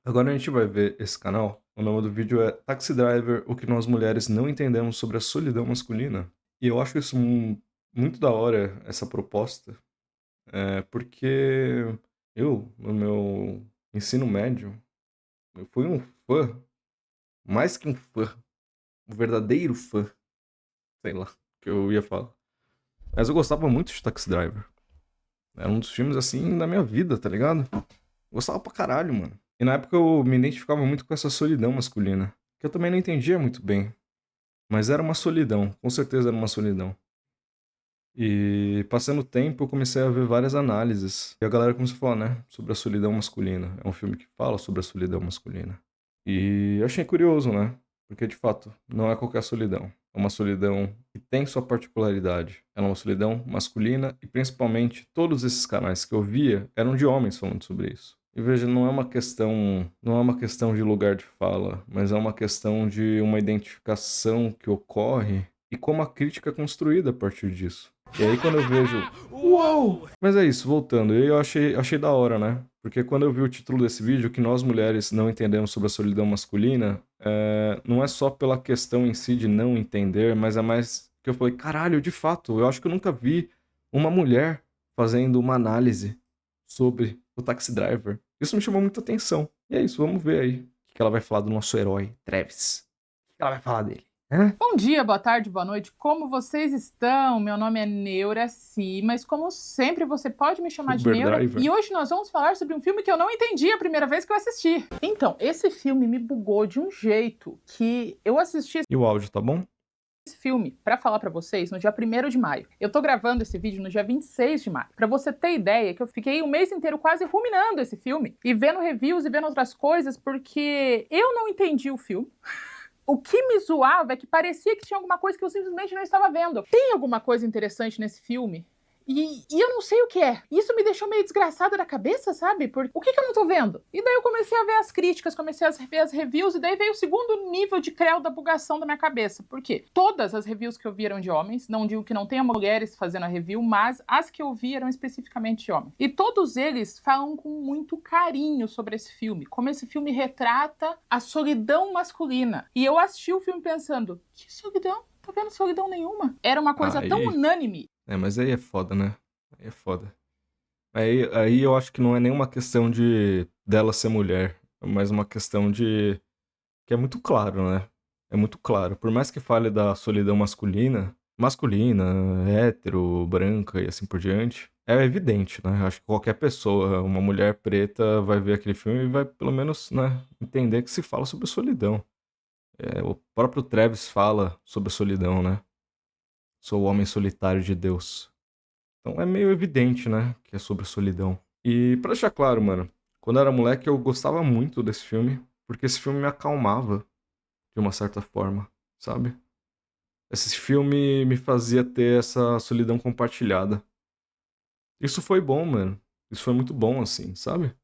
Agora a gente vai ver esse canal. O nome do vídeo é Taxi Driver: O que nós mulheres não entendemos sobre a solidão masculina. E eu acho isso muito da hora, essa proposta, porque eu, no meu ensino médio, eu fui um fã, mais que um fã, um verdadeiro fã, sei lá, que eu ia falar. Mas eu gostava muito de Taxi Driver. Era um dos filmes, assim, da minha vida, tá ligado? Gostava pra caralho, mano. E na época eu me identificava muito com essa solidão masculina, que eu também não entendia muito bem. Mas era uma solidão, com certeza era uma solidão. E passando o tempo eu comecei a ver várias análises. E a galera começou a falar, né, sobre a solidão masculina. É um filme que fala sobre a solidão masculina. E eu achei curioso, né? Porque de fato, não é qualquer solidão. É uma solidão que tem sua particularidade. Ela é uma solidão masculina e principalmente todos esses canais que eu via eram de homens falando sobre isso. E veja, não é uma questão de lugar de fala, mas é uma questão de uma identificação que ocorre e como a crítica é construída a partir disso. E aí quando eu vejo, uou! Mas é isso, voltando, e eu achei da hora, né? Porque quando eu vi o título desse vídeo, que nós mulheres não entendemos sobre a solidão masculina, não é só pela questão em si de não entender, mas é mais que eu falei, caralho, de fato, eu acho que eu nunca vi uma mulher fazendo uma análise sobre o Taxi Driver. Isso me chamou muita atenção. E é isso, vamos ver aí o que ela vai falar do nosso herói, Travis. O que ela vai falar dele? Hã? Bom dia, boa tarde, boa noite. Como vocês estão? Meu nome é Neuraci, mas como sempre você pode me chamar de Uber Neura. Driver. E hoje nós vamos falar sobre um filme que eu não entendi a primeira vez que eu assisti. Então, esse filme me bugou de um jeito que eu assisti E o áudio, tá bom? esse filme para falar para vocês no dia 1º de maio. Eu tô gravando esse vídeo no dia 26 de maio. Para você ter ideia que eu fiquei um mês inteiro quase ruminando esse filme e vendo reviews e vendo outras coisas porque eu não entendi o filme. O que me zoava é que parecia que tinha alguma coisa que eu simplesmente não estava vendo. Tem alguma coisa interessante nesse filme? E eu não sei o que é. Isso me deixou meio desgraçada da cabeça, sabe? O que eu não tô vendo? E daí eu comecei a ver as críticas, comecei a ver as reviews, e daí veio o segundo nível de creu da bugação da minha cabeça. Por quê? Todas as reviews que eu vi eram de homens, não digo que não tenha mulheres fazendo a review, mas as que eu vi eram especificamente de homens. E todos eles falam com muito carinho sobre esse filme, como esse filme retrata a solidão masculina. E eu assisti o filme pensando, que solidão? Tô vendo solidão nenhuma. Era uma coisa tão Aí. unânime. Mas aí é foda, né? Aí é foda. Aí eu acho que não é nenhuma questão de dela ser mulher, é mais uma questão de que é muito claro, né? É muito claro. Por mais que fale da solidão masculina, hétero, branca e assim por diante, é evidente, né? Acho que qualquer pessoa, uma mulher preta, vai ver aquele filme e vai pelo menos, né, entender que se fala sobre solidão. O próprio Travis fala sobre solidão, né? Sou o homem solitário de Deus. Então é meio evidente, né, que é sobre solidão. E pra deixar claro, mano, quando eu era moleque eu gostava muito desse filme, porque esse filme me acalmava de uma certa forma, sabe? Esse filme me fazia ter essa solidão compartilhada. Isso foi bom, mano. Isso foi muito bom, assim, sabe?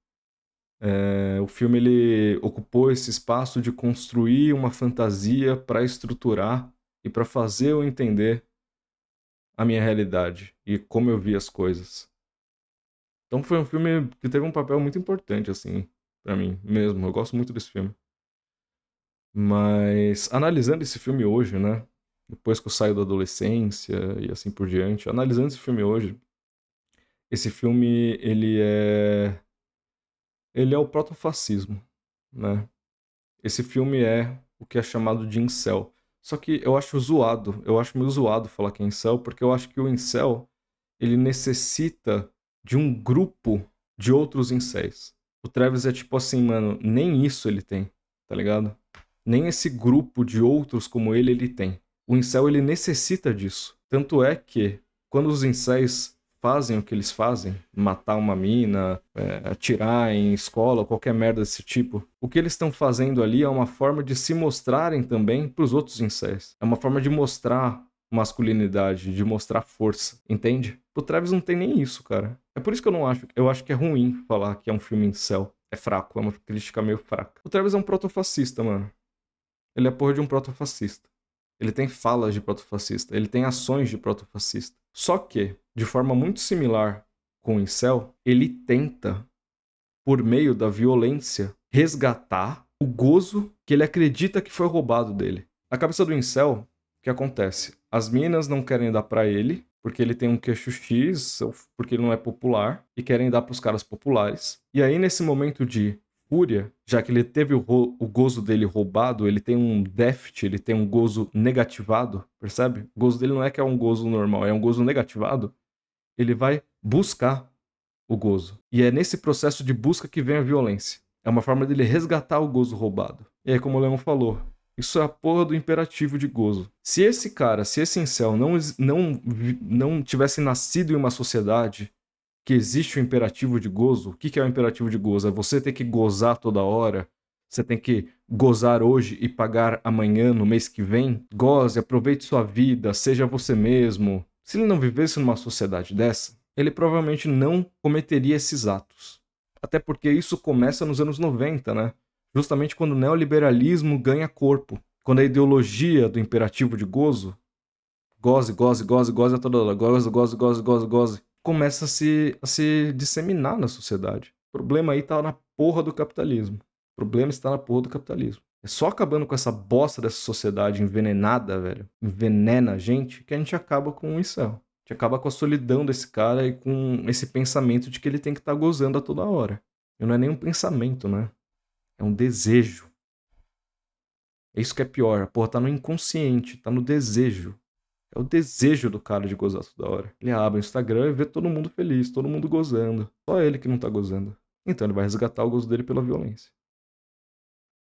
O filme ele ocupou esse espaço de construir uma fantasia pra estruturar e pra fazer eu entender a minha realidade e como eu via as coisas. Então foi um filme que teve um papel muito importante, assim, pra mim mesmo. Eu gosto muito desse filme. Mas analisando esse filme hoje, né? Depois que eu saio da adolescência e assim por diante, analisando esse filme hoje, esse filme ele é o protofascismo, né? Esse filme é o que é chamado de incel. Só que eu acho meio zoado falar que é incel, porque eu acho que o incel, ele necessita de um grupo de outros incels. O Travis é tipo assim, mano, nem isso ele tem, tá ligado? Nem esse grupo de outros como ele tem. O incel, ele necessita disso. Tanto é que, quando os incels fazem o que eles fazem, matar uma mina, atirar em escola, qualquer merda desse tipo, o que eles estão fazendo ali é uma forma de se mostrarem também pros outros incels. É uma forma de mostrar masculinidade, de mostrar força, entende? O Travis não tem nem isso, cara. É por isso que eu acho que é ruim falar que é um filme incel. É fraco, é uma crítica meio fraca. O Travis é um protofascista, mano. Ele é porra de um protofascista. Ele tem falas de protofascista, ele tem ações de protofascista. Só que, de forma muito similar com o incel, ele tenta, por meio da violência, resgatar o gozo que ele acredita que foi roubado dele. Na cabeça do incel, o que acontece? As minas não querem dar pra ele, porque ele tem um queixo X, ou porque ele não é popular, e querem dar pros caras populares. E aí, nesse momento de fúria, já que ele teve o gozo dele roubado, ele tem um déficit, ele tem um gozo negativado, percebe? O gozo dele não é que é um gozo normal, é um gozo negativado. Ele vai buscar o gozo. E é nesse processo de busca que vem a violência. É uma forma dele resgatar o gozo roubado. E aí, como o Leon falou, isso é a porra do imperativo de gozo. Se esse cara, se esse incel não tivesse nascido em uma sociedade que existe o imperativo de gozo, o que é o imperativo de gozo? É você ter que gozar toda hora, você tem que gozar hoje e pagar amanhã, no mês que vem. Goze, aproveite sua vida, seja você mesmo. Se ele não vivesse numa sociedade dessa, ele provavelmente não cometeria esses atos. Até porque isso começa nos anos 90, né? Justamente quando o neoliberalismo ganha corpo. Quando a ideologia do imperativo de gozo, goze, goze, goze, goze a toda hora, goze, goze, goze, goze, goze, começa a se disseminar na sociedade. O problema aí tá na porra do capitalismo. O problema está na porra do capitalismo. É só acabando com essa bosta dessa sociedade envenenada, velho, envenena a gente, que a gente acaba com o incel. A gente acaba com a solidão desse cara e com esse pensamento de que ele tem que estar gozando a toda hora. E não é nem um pensamento, né? É um desejo. É isso que é pior. A porra tá no inconsciente, tá no desejo. É o desejo do cara de gozar toda hora. Ele abre o Instagram e vê todo mundo feliz, todo mundo gozando. Só ele que não tá gozando. Então ele vai resgatar o gozo dele pela violência.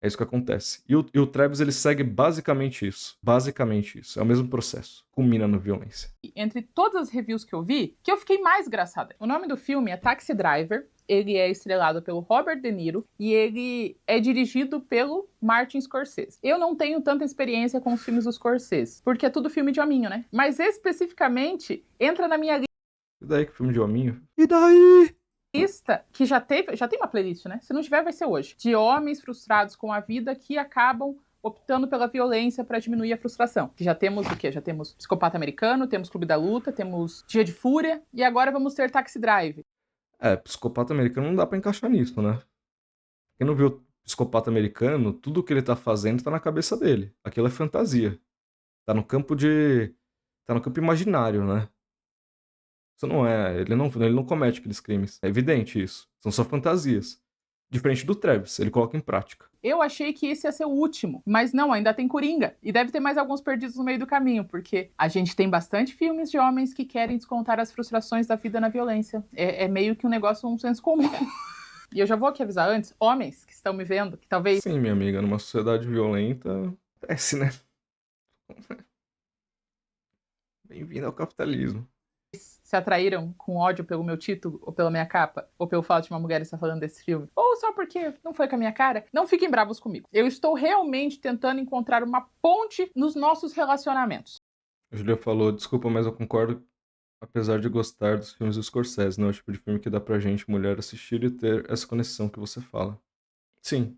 É isso que acontece. E o Travis, ele segue basicamente isso. Basicamente isso. É o mesmo processo. Culmina na violência. Entre todas as reviews que eu vi, que eu fiquei mais engraçada. O nome do filme é Taxi Driver. Ele é estrelado pelo Robert De Niro e ele é dirigido pelo Martin Scorsese. Eu não tenho tanta experiência com os filmes dos Scorsese, porque é tudo filme de hominho, né? Mas especificamente entra na minha E daí que filme de hominho? E daí? lista, que já tem uma playlist, né? Se não tiver, vai ser hoje. De homens frustrados com a vida que acabam optando pela violência para diminuir a frustração. Que já temos o quê? Já temos Psicopata Americano, temos Clube da Luta, temos Dia de Fúria e agora vamos ter Taxi Drive. Psicopata americano não dá pra encaixar nisso, né? Quem não viu Psicopata Americano, tudo que ele tá fazendo tá na cabeça dele. Aquilo é fantasia. Tá no campo imaginário, né? Isso não é. Ele não comete aqueles crimes. É evidente isso. São só fantasias. Diferente do Travis, ele coloca em prática. Eu achei que esse ia ser o último, mas não, ainda tem Coringa. E deve ter mais alguns perdidos no meio do caminho, porque a gente tem bastante filmes de homens que querem descontar as frustrações da vida na violência. É meio que um negócio, um senso comum. E eu já vou aqui avisar antes, homens que estão me vendo, que talvez... Sim, minha amiga, numa sociedade violenta, acontece, né? Bem-vindo ao capitalismo. se atraíram com ódio pelo meu título, ou pela minha capa, ou pelo fato de uma mulher estar falando desse filme, ou só porque não foi com a minha cara, não fiquem bravos comigo. Eu estou realmente tentando encontrar uma ponte nos nossos relacionamentos. A Julia falou, desculpa, mas eu concordo, apesar de gostar dos filmes do Scorsese, não é o tipo de filme que dá pra gente, mulher, assistir e ter essa conexão que você fala. Sim.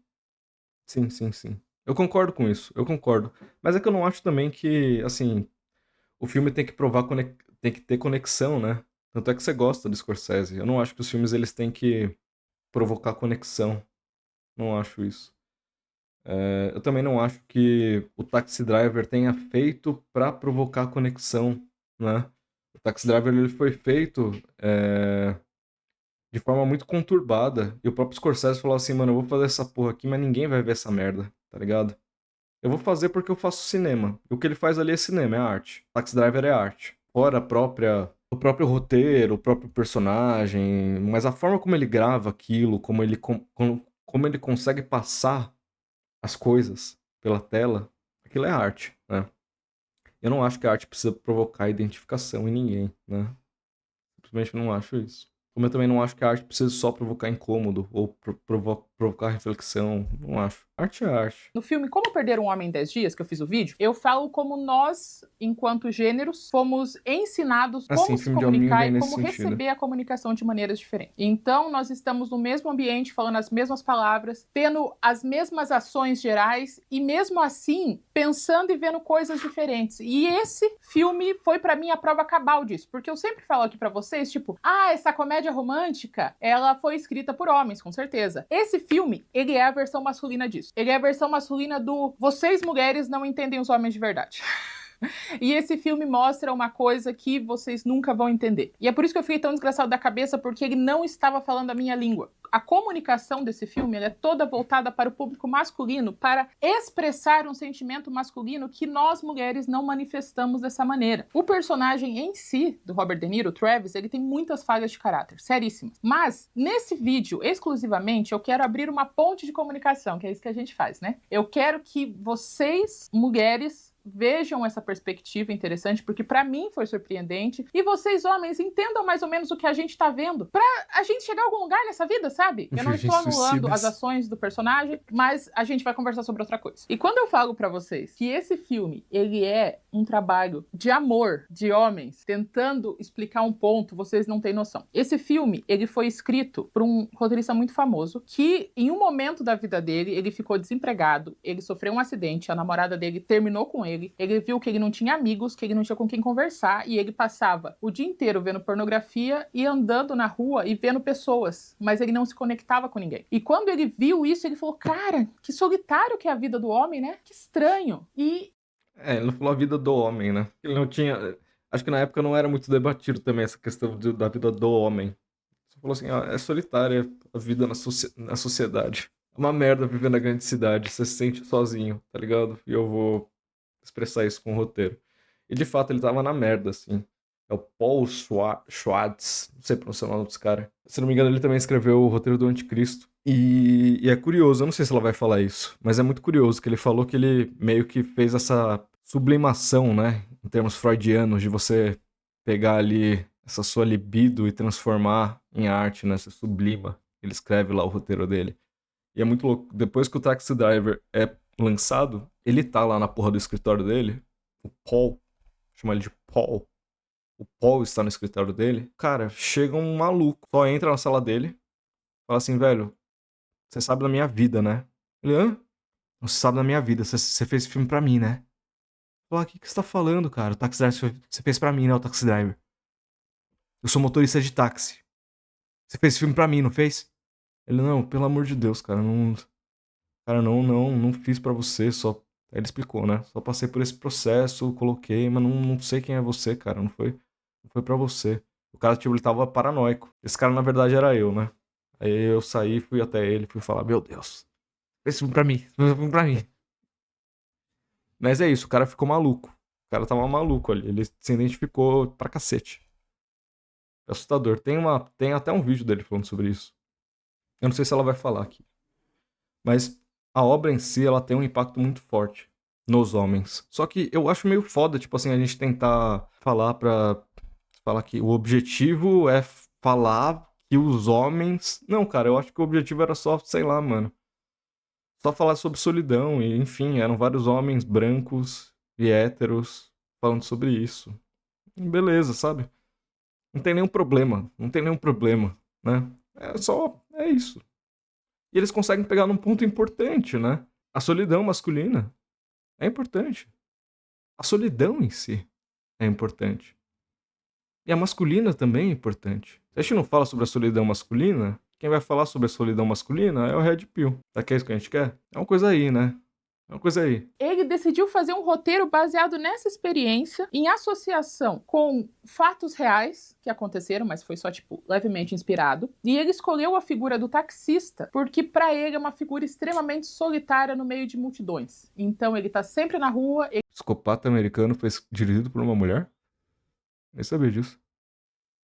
Sim, sim, sim. Eu concordo com isso, eu concordo. Mas é que eu não acho também que, assim, o filme tem que tem que ter conexão, né? Tanto é que você gosta do Scorsese. Eu não acho que os filmes eles têm que provocar conexão. Não acho isso. Eu também não acho que o Taxi Driver tenha feito pra provocar conexão, né? O Taxi Driver ele foi feito de forma muito conturbada. E o próprio Scorsese falou assim, mano, eu vou fazer essa porra aqui, mas ninguém vai ver essa merda, tá ligado? Eu vou fazer porque eu faço cinema. E o que ele faz ali é cinema, é arte. Taxi Driver é arte. Fora o próprio roteiro, o próprio personagem, mas a forma como ele grava aquilo, como ele consegue passar as coisas pela tela, aquilo é arte, né? Eu não acho que a arte precisa provocar identificação em ninguém, né? Simplesmente não acho isso. Como eu também não acho que a arte precisa só provocar incômodo ou provocar reflexão. Não acho. Arte é arte. No filme Como Perder um Homem em 10 Dias, que eu fiz o vídeo, eu falo como nós, enquanto gêneros, fomos ensinados como se comunicar e como receber a comunicação de maneiras diferentes. Então, nós estamos no mesmo ambiente, falando as mesmas palavras, tendo as mesmas ações gerais e, mesmo assim, pensando e vendo coisas diferentes. E esse filme foi, pra mim, a prova cabal disso. Porque eu sempre falo aqui pra vocês, tipo, essa comédia romântica, ela foi escrita por homens, com certeza. Esse filme, ele é a versão masculina disso. Ele é a versão masculina do vocês mulheres não entendem os homens de verdade. E esse filme mostra uma coisa que vocês nunca vão entender. E é por isso que eu fiquei tão desgraçado da cabeça, porque ele não estava falando a minha língua. A comunicação desse filme é toda voltada para o público masculino, para expressar um sentimento masculino que nós mulheres não manifestamos dessa maneira. O personagem em si, do Robert De Niro, Travis, ele tem muitas falhas de caráter, seríssimas. Mas, nesse vídeo, exclusivamente, eu quero abrir uma ponte de comunicação, que é isso que a gente faz, né? Eu quero que vocês, mulheres, vejam essa perspectiva interessante, porque pra mim foi surpreendente. E vocês, homens, entendam mais ou menos o que a gente tá vendo. Pra a gente chegar a algum lugar nessa vida, sabe? Eu não estou anulando as ações do personagem, mas a gente vai conversar sobre outra coisa. E quando eu falo pra vocês que esse filme, ele é um trabalho de amor de homens tentando explicar um ponto, vocês não têm noção. Esse filme, ele foi escrito por um roteirista muito famoso que, em um momento da vida dele, ele ficou desempregado, ele sofreu um acidente, a namorada dele terminou com ele viu que ele não tinha amigos, que ele não tinha com quem conversar, e ele passava o dia inteiro vendo pornografia e andando na rua e vendo pessoas, mas ele não se conectava com ninguém. E quando ele viu isso, ele falou, cara, que solitário que é a vida do homem, né? Que estranho. Ele não falou a vida do homem, né? Ele não tinha... Acho que na época não era muito debatido também essa questão da vida do homem. Você falou assim, é solitária a vida na sociedade. É uma merda viver na grande cidade, você se sente sozinho, tá ligado? E eu vou expressar isso com o roteiro. E de fato ele tava na merda, assim. É o Paul Schwartz, não sei pronunciar o nome desse cara. Se não me engano, ele também escreveu o roteiro do Anticristo. E é curioso, eu não sei se ela vai falar isso, mas é muito curioso que ele falou que ele meio que fez essa sublimação, né, em termos freudianos, de você pegar ali essa sua libido e transformar em arte, né, você sublima. Ele escreve lá o roteiro dele. E é muito louco. Depois que o Taxi Driver é lançado, ele tá lá na porra do escritório dele. O Paul, chama ele de Paul. O Paul está no escritório dele. Cara, chega um maluco, só entra na sala dele, fala assim, velho, você sabe da minha vida, né? Ele, hã? Você sabe da minha vida, você fez esse filme pra mim, né? Fala, o que você tá falando, cara? O Taxi Driver, você fez pra mim, né, o Taxi Driver? Eu sou motorista de táxi. Você fez esse filme pra mim, não fez? Ele, não, pelo amor de Deus, cara, não... Cara, não fiz pra você, só... Aí ele explicou, né? Só passei por esse processo, coloquei, mas não sei quem é você, cara, não foi pra você. O cara, tipo, ele tava paranoico. Esse cara, na verdade, era eu, né? Aí eu saí, fui até ele, fui falar, meu Deus, esse filme pra mim, esse filme pra mim. Mas é isso, o cara ficou maluco. O cara tava maluco ali, ele se identificou pra cacete. É assustador. Tem até um vídeo dele falando sobre isso. Eu não sei se ela vai falar aqui. Mas a obra em si, ela tem um impacto muito forte nos homens. Só que eu acho meio foda, tipo assim, a gente tentar falar que o objetivo é falar que os homens... Não, cara, eu acho que o objetivo era só, sei lá, mano. Só falar sobre solidão e, enfim, eram vários homens brancos e héteros falando sobre isso. E beleza, sabe? Não tem nenhum problema, né? É isso. E eles conseguem pegar num ponto importante, né? A solidão masculina é importante. A solidão em si é importante. E a masculina também é importante. Se a gente não fala sobre a solidão masculina, quem vai falar sobre a solidão masculina é o Red Pill. Será que é isso que a gente quer? É uma coisa aí, né? É uma coisa aí. Ele decidiu fazer um roteiro baseado nessa experiência, em associação com fatos reais que aconteceram, mas foi só, tipo, levemente inspirado. E ele escolheu a figura do taxista, porque pra ele é uma figura extremamente solitária no meio de multidões. Então ele tá sempre na rua... Psicopata americano foi dirigido por uma mulher? Nem sabia disso.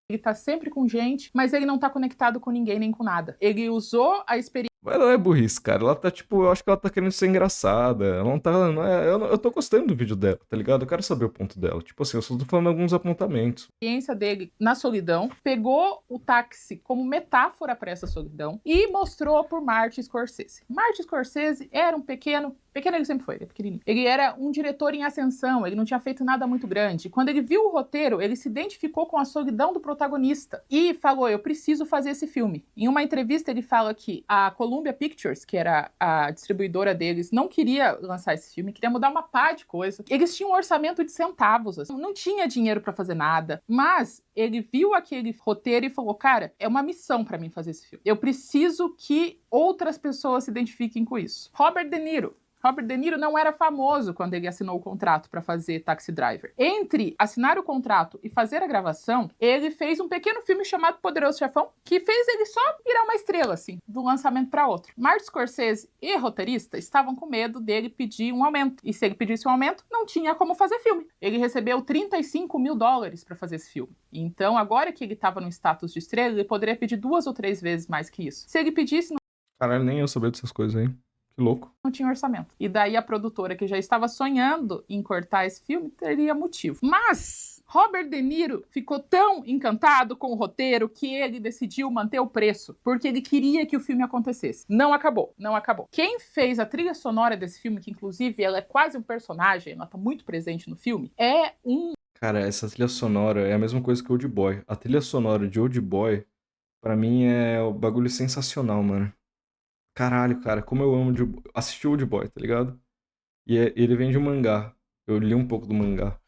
Ele tá sempre com gente, mas ele não tá conectado com ninguém nem com nada. Ele usou a experiência... Mas ela é burrice, cara. Ela tá, tipo, eu acho que ela tá querendo ser engraçada. Ela não tá. Eu tô gostando do vídeo dela, tá ligado? Eu quero saber o ponto dela. Tipo assim, eu só tô falando alguns apontamentos. A experiência dele na solidão, pegou o táxi como metáfora para essa solidão e mostrou por Martin Scorsese. Martin Scorsese era um pequeno ele sempre foi, ele é pequenininho. Ele era um diretor em ascensão, ele não tinha feito nada muito grande. Quando ele viu o roteiro, ele se identificou com a solidão do protagonista e falou, eu preciso fazer esse filme. Em uma entrevista ele fala que a coluna Columbia Pictures, que era a distribuidora deles, não queria lançar esse filme, queria mudar uma pá de coisa. Eles tinham um orçamento de centavos, assim, não tinha dinheiro pra fazer nada, mas ele viu aquele roteiro e falou, cara, é uma missão pra mim fazer esse filme. Eu preciso que outras pessoas se identifiquem com isso. Robert De Niro. Robert De Niro não era famoso quando ele assinou o contrato para fazer Taxi Driver. Entre assinar o contrato e fazer a gravação, ele fez um pequeno filme chamado Poderoso Chefão, que fez ele só virar uma estrela, assim, de um lançamento para outro. Martin Scorsese e roteirista estavam com medo dele pedir um aumento. E se ele pedisse um aumento, não tinha como fazer filme. Ele recebeu $35 mil para fazer esse filme. Então, agora que ele estava no status de estrela, ele poderia pedir 2 ou 3 vezes mais que isso. Se ele pedisse, Caralho, nem eu sabia dessas coisas aí. Que louco. não tinha orçamento. E daí a produtora, que já estava sonhando em cortar esse filme, teria motivo. Mas Robert De Niro ficou tão encantado com o roteiro que ele decidiu manter o preço, porque ele queria que o filme acontecesse. Não acabou, não acabou. Quem fez a trilha sonora desse filme, que inclusive ela é quase um personagem, ela tá muito presente no filme, é um... Cara, essa trilha sonora é a mesma coisa que Old Boy. A trilha sonora de Old Boy, pra mim, é o bagulho sensacional, mano. Caralho, cara, como eu amo assistir Old Boy, tá ligado? Ele vem de um mangá. Eu li um pouco do mangá.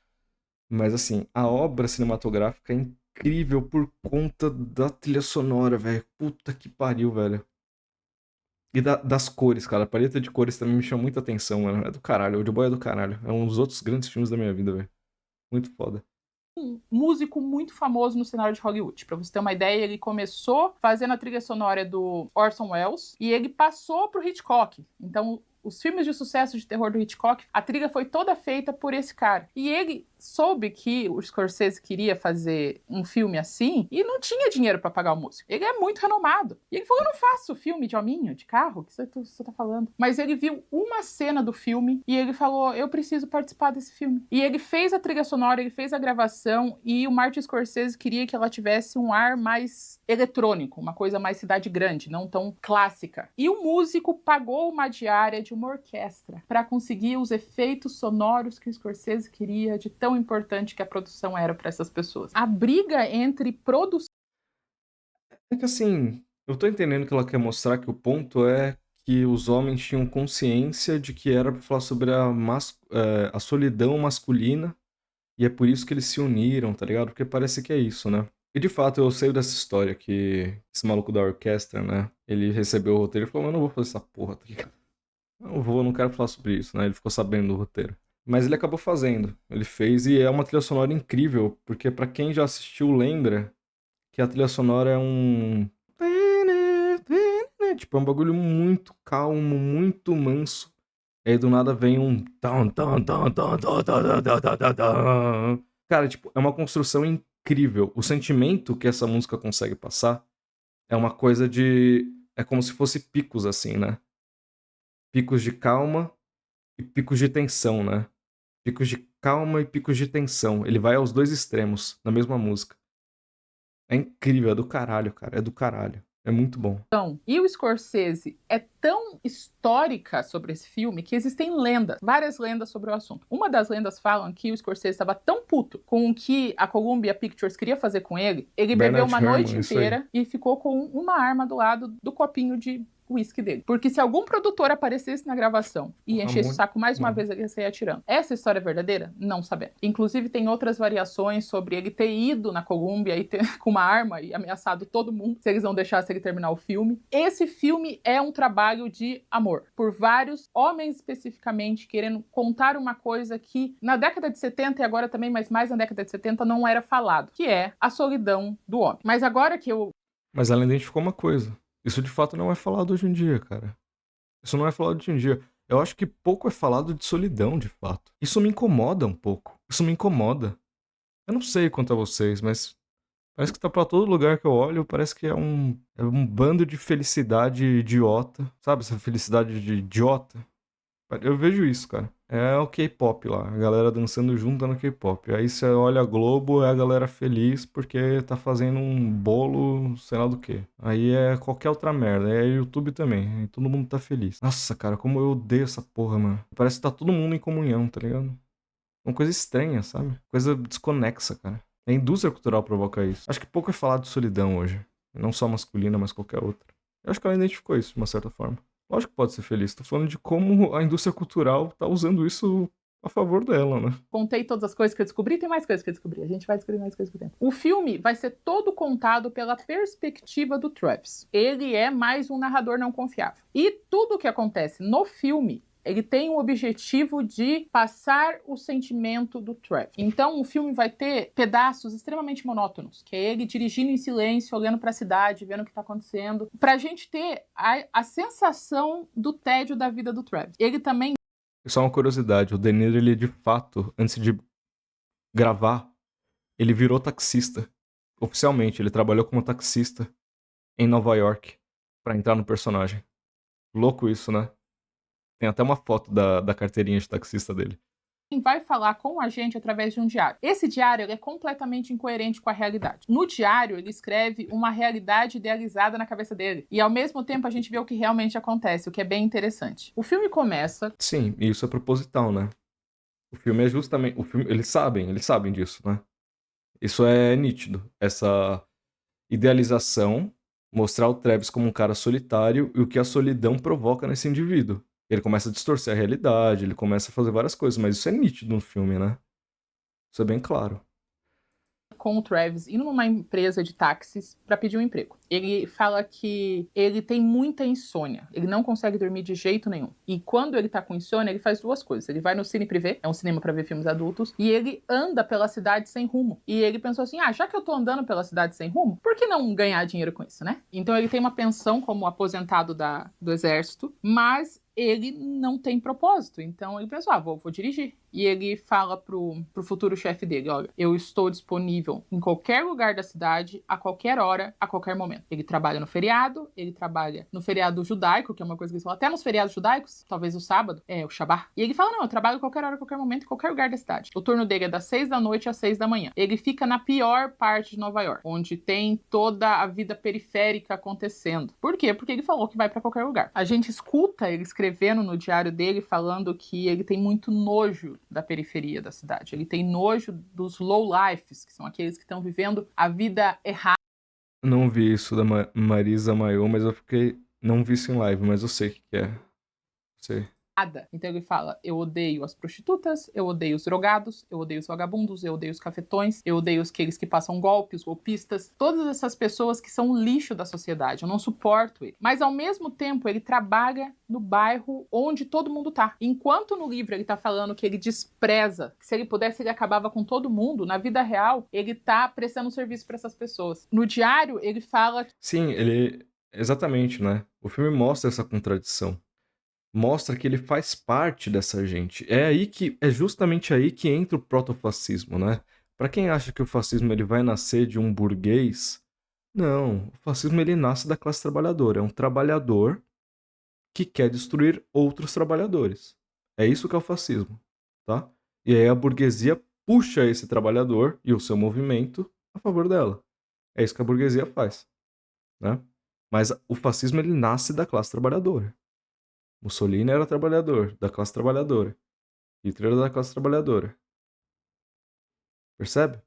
Mas assim, a obra cinematográfica é incrível por conta da trilha sonora, velho. Puta que pariu, velho. E das cores, cara. A paleta de cores também me chama muita atenção, mano. É do caralho. Old Boy é do caralho. É um dos outros grandes filmes da minha vida, velho. Muito foda. um músico muito famoso no cenário de Hollywood. Pra você ter uma ideia, ele começou fazendo a trilha sonora do Orson Welles e ele passou pro Hitchcock. Então, os filmes de sucesso de terror do Hitchcock, a trilha foi toda feita por esse cara. E ele soube que o Scorsese queria fazer um filme assim e não tinha dinheiro para pagar o músico. Ele é muito renomado. E ele falou, eu não faço filme de hominho, de carro, o que você tá falando? Mas ele viu uma cena do filme e ele falou, eu preciso participar desse filme. E ele fez a trilha sonora, ele fez a gravação e o Martin Scorsese queria que ela tivesse um ar mais eletrônico, uma coisa mais cidade grande, não tão clássica. E o músico pagou uma diária de uma orquestra para conseguir os efeitos sonoros que o Scorsese queria, de tão importante que a produção era para essas pessoas. A briga entre produção... É que assim, eu tô entendendo que ela quer mostrar que o ponto é que os homens tinham consciência de que era pra falar sobre a solidão masculina, e é por isso que eles se uniram, tá ligado? Porque parece que é isso, né? E de fato eu sei dessa história que esse maluco da orquestra, né? Ele recebeu o roteiro e falou, eu não vou fazer essa porra, tá ligado? Não quero falar sobre isso, né? Ele ficou sabendo do roteiro. Mas ele acabou fazendo. Ele fez e é uma trilha sonora incrível, porque pra quem já assistiu lembra que a trilha sonora é um... Tipo, é um bagulho muito calmo, muito manso. E aí do nada vem um... Cara, tipo, é uma construção incrível. O sentimento que essa música consegue passar é uma coisa de... É como se fosse picos, assim, né? Picos de calma e picos de tensão, né? Picos de calma e picos de tensão. Ele vai aos dois extremos na mesma música. É incrível, é do caralho, cara. É do caralho. É muito bom. E o Scorsese é tão histórica sobre esse filme que existem lendas, várias lendas sobre o assunto. Uma das lendas falam que o Scorsese estava tão puto com o que a Columbia Pictures queria fazer com ele, ele bebeu uma noite inteira e ficou com uma arma do lado do copinho de whisky dele. Porque se algum produtor aparecesse na gravação e enchesse o saco mais uma vez, ele ia sair atirando. Essa história é verdadeira? Não sabemos. Inclusive, tem outras variações sobre ele ter ido na Columbia e ter, com uma arma e ameaçado todo mundo se eles não deixassem ele terminar o filme. Esse filme é um trabalho de amor por vários homens especificamente querendo contar uma coisa que na década de 70 e agora também, mas mais na década de 70, não era falado, que é a solidão do homem. Mas agora que eu... Mas ela identificou uma coisa. Isso de fato não é falado hoje em dia, cara. Isso não é falado hoje em dia. Eu acho que pouco é falado de solidão, de fato. Isso me incomoda um pouco. Isso me incomoda. Eu não sei quanto a vocês, mas parece que tá pra todo lugar que eu olho, parece que é um bando de felicidade idiota. Sabe essa felicidade de idiota? Eu vejo isso, cara. É o K-pop lá, a galera dançando junto no K-pop. Aí você olha a Globo, é a galera feliz porque tá fazendo um bolo, sei lá do que. Aí é qualquer outra merda. É YouTube também. Aí todo mundo tá feliz. Nossa, cara, como eu odeio essa porra, mano. Parece que tá todo mundo em comunhão, tá ligado? Uma coisa estranha, sabe? Coisa desconexa, cara. A indústria cultural provoca isso. Acho que pouco é falado de solidão hoje. Não só masculina, mas qualquer outra. Eu acho que ela identificou isso de uma certa forma. Lógico que pode ser feliz. Tô falando de como a indústria cultural tá usando isso a favor dela, né? Contei todas as coisas que eu descobri, tem mais coisas que eu descobri. A gente vai descobrir mais coisas por dentro. O filme vai ser todo contado pela perspectiva do Travis. Ele é mais um narrador não confiável. E tudo o que acontece no filme ele tem o objetivo de passar o sentimento do Travis. Então o filme vai ter pedaços extremamente monótonos, que é ele dirigindo em silêncio, olhando para a cidade, vendo o que está acontecendo, para a gente ter a sensação do tédio da vida do Travis. Ele também... Só uma curiosidade, o De Niro, ele de fato, antes de gravar, ele virou taxista. Oficialmente, ele trabalhou como taxista em Nova York pra entrar no personagem. Louco isso, né? Tem até uma foto da carteirinha de taxista dele. vai falar com a gente através de um diário. Esse diário ele é completamente incoerente com a realidade. No diário, ele escreve uma realidade idealizada na cabeça dele. E ao mesmo tempo a gente vê o que realmente acontece, o que é bem interessante. O filme começa... Sim, e isso é proposital, né? O filme é justamente... O filme, eles sabem disso, né? Isso é nítido. Essa idealização, mostrar o Travis como um cara solitário e o que a solidão provoca nesse indivíduo. Ele começa a distorcer a realidade, ele começa a fazer várias coisas, mas isso é nítido no filme, né? Isso é bem claro. Com o Travis indo numa empresa de táxis para pedir um emprego. Ele fala que ele tem muita insônia, ele não consegue dormir de jeito nenhum. E quando ele tá com insônia, ele faz duas coisas. Ele vai no Cine Privé, é um cinema para ver filmes adultos, e ele anda pela cidade sem rumo. E ele pensou assim: já que eu tô andando pela cidade sem rumo, por que não ganhar dinheiro com isso, né? Então ele tem uma pensão como aposentado do exército, mas ele não tem propósito. Então ele pensou: vou dirigir. E ele fala pro futuro chefe dele: olha, eu estou disponível em qualquer lugar da cidade, a qualquer hora, a qualquer momento. Ele trabalha no feriado, ele trabalha no feriado judaico, que é uma coisa que eles falam até nos feriados judaicos, talvez o sábado, o Shabbat. E ele fala: não, eu trabalho a qualquer hora, a qualquer momento, em qualquer lugar da cidade. O turno dele é das 6 da noite às 6 da manhã. Ele fica na pior parte de Nova York, onde tem toda a vida periférica acontecendo. Por quê? Porque ele falou que vai para qualquer lugar. A gente escuta ele escrevendo no diário dele, falando que ele tem muito nojo da periferia da cidade. Ele tem nojo dos low-lifes, que são aqueles que estão vivendo a vida errada. Não vi isso da Marisa Maio, mas eu fiquei... Não vi isso em live, mas eu sei o que é. Sei. Então ele fala: eu odeio as prostitutas, eu odeio os drogados, eu odeio os vagabundos, eu odeio os cafetões, eu odeio aqueles que passam golpes, golpistas, todas essas pessoas que são o lixo da sociedade. Eu não suporto ele. Mas ao mesmo tempo ele trabalha no bairro onde todo mundo tá. Enquanto no livro ele tá falando que ele despreza, que se ele pudesse ele acabava com todo mundo, na vida real ele tá prestando serviço para essas pessoas. No diário ele fala... Sim, ele... Exatamente, né? O filme mostra essa contradição. Mostra que ele faz parte dessa gente. É justamente aí que entra o protofascismo, né? Para quem acha que o fascismo ele vai nascer de um burguês, não, o fascismo ele nasce da classe trabalhadora, é um trabalhador que quer destruir outros trabalhadores. É isso que é o fascismo, tá? E aí a burguesia puxa esse trabalhador e o seu movimento a favor dela. É isso que a burguesia faz, né? Mas o fascismo ele nasce da classe trabalhadora. Mussolini era trabalhador, da classe trabalhadora. Hitler era da classe trabalhadora. Percebe?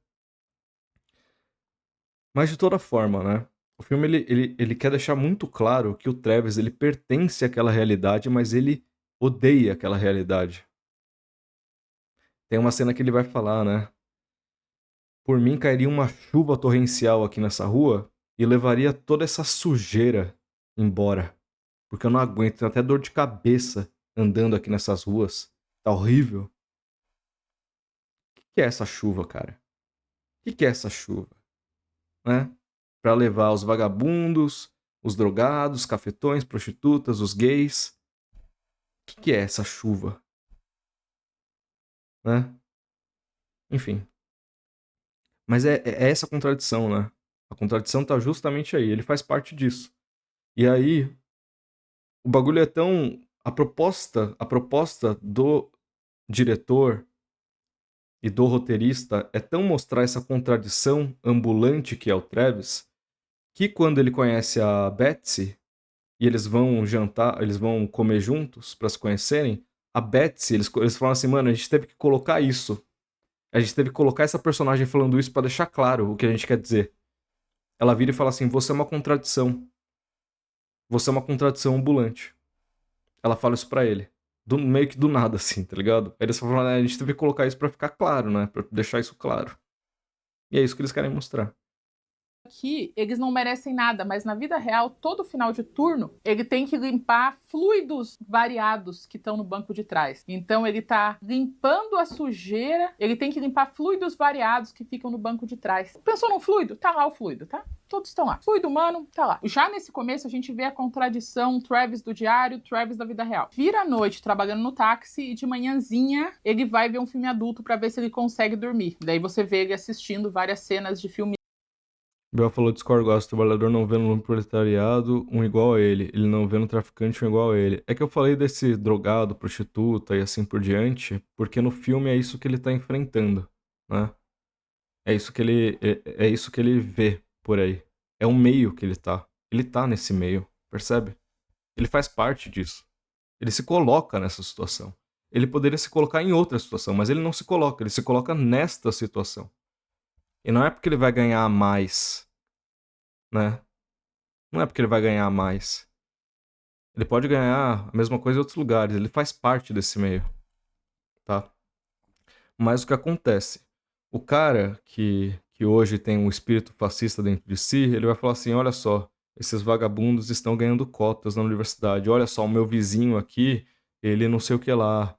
Mas de toda forma, né? O filme ele quer deixar muito claro que o Travis ele pertence àquela realidade, mas ele odeia aquela realidade. Tem uma cena que ele vai falar, né? Por mim cairia uma chuva torrencial aqui nessa rua e levaria toda essa sujeira embora. Porque eu não aguento, tenho até dor de cabeça andando aqui nessas ruas. Tá horrível. O que é essa chuva, cara? O que é essa chuva? Né? Para levar os vagabundos, os drogados, os cafetões, prostitutas, os gays. O que é essa chuva? Né? Enfim. Mas é essa contradição, né? A contradição tá justamente aí. Ele faz parte disso. E aí, o bagulho é tão... A proposta do diretor e do roteirista é tão mostrar essa contradição ambulante que é o Travis, que quando ele conhece a Betsy, e eles vão jantar, eles vão comer juntos pra se conhecerem, a Betsy, eles falam assim: mano, a gente teve que colocar isso. A gente teve que colocar essa personagem falando isso pra deixar claro o que a gente quer dizer. Ela vira e fala assim: você é uma contradição. Você é uma contradição ambulante. Ela fala isso pra ele. Meio que do nada, assim, tá ligado? Aí eles falam, a gente teve que colocar isso pra ficar claro, né? Pra deixar isso claro. E é isso que eles querem mostrar. Que eles não merecem nada, mas na vida real, todo final de turno, ele tem que limpar fluidos variados que estão no banco de trás. Então ele tá limpando a sujeira, ele tem que limpar fluidos variados que ficam no banco de trás. Pensou num fluido? Tá lá o fluido, tá? Todos estão lá. Fluido humano, tá lá. Já nesse começo, a gente vê a contradição Travis do diário, Travis da vida real. Vira à noite trabalhando no táxi e de manhãzinha ele vai ver um filme adulto para ver se ele consegue dormir. Daí você vê ele assistindo várias cenas de filme. Bel falou discordo, o trabalhador não vê no proletariado um igual a ele, ele não vê no traficante um igual a ele. É que eu falei desse drogado, prostituta e assim por diante, porque no filme é isso que ele tá enfrentando, né? É isso que ele vê por aí. É um meio que ele tá. Ele tá nesse meio, percebe? Ele faz parte disso. Ele se coloca nessa situação. Ele poderia se colocar em outra situação, mas ele não se coloca, ele se coloca nesta situação. E não é porque ele vai ganhar mais, né? Não é porque ele vai ganhar mais. Ele pode ganhar a mesma coisa em outros lugares, ele faz parte desse meio, tá? Mas o que acontece? O cara que hoje tem um espírito fascista dentro de si, ele vai falar assim: olha só, esses vagabundos estão ganhando cotas na universidade, olha só, o meu vizinho aqui, ele não sei o que lá.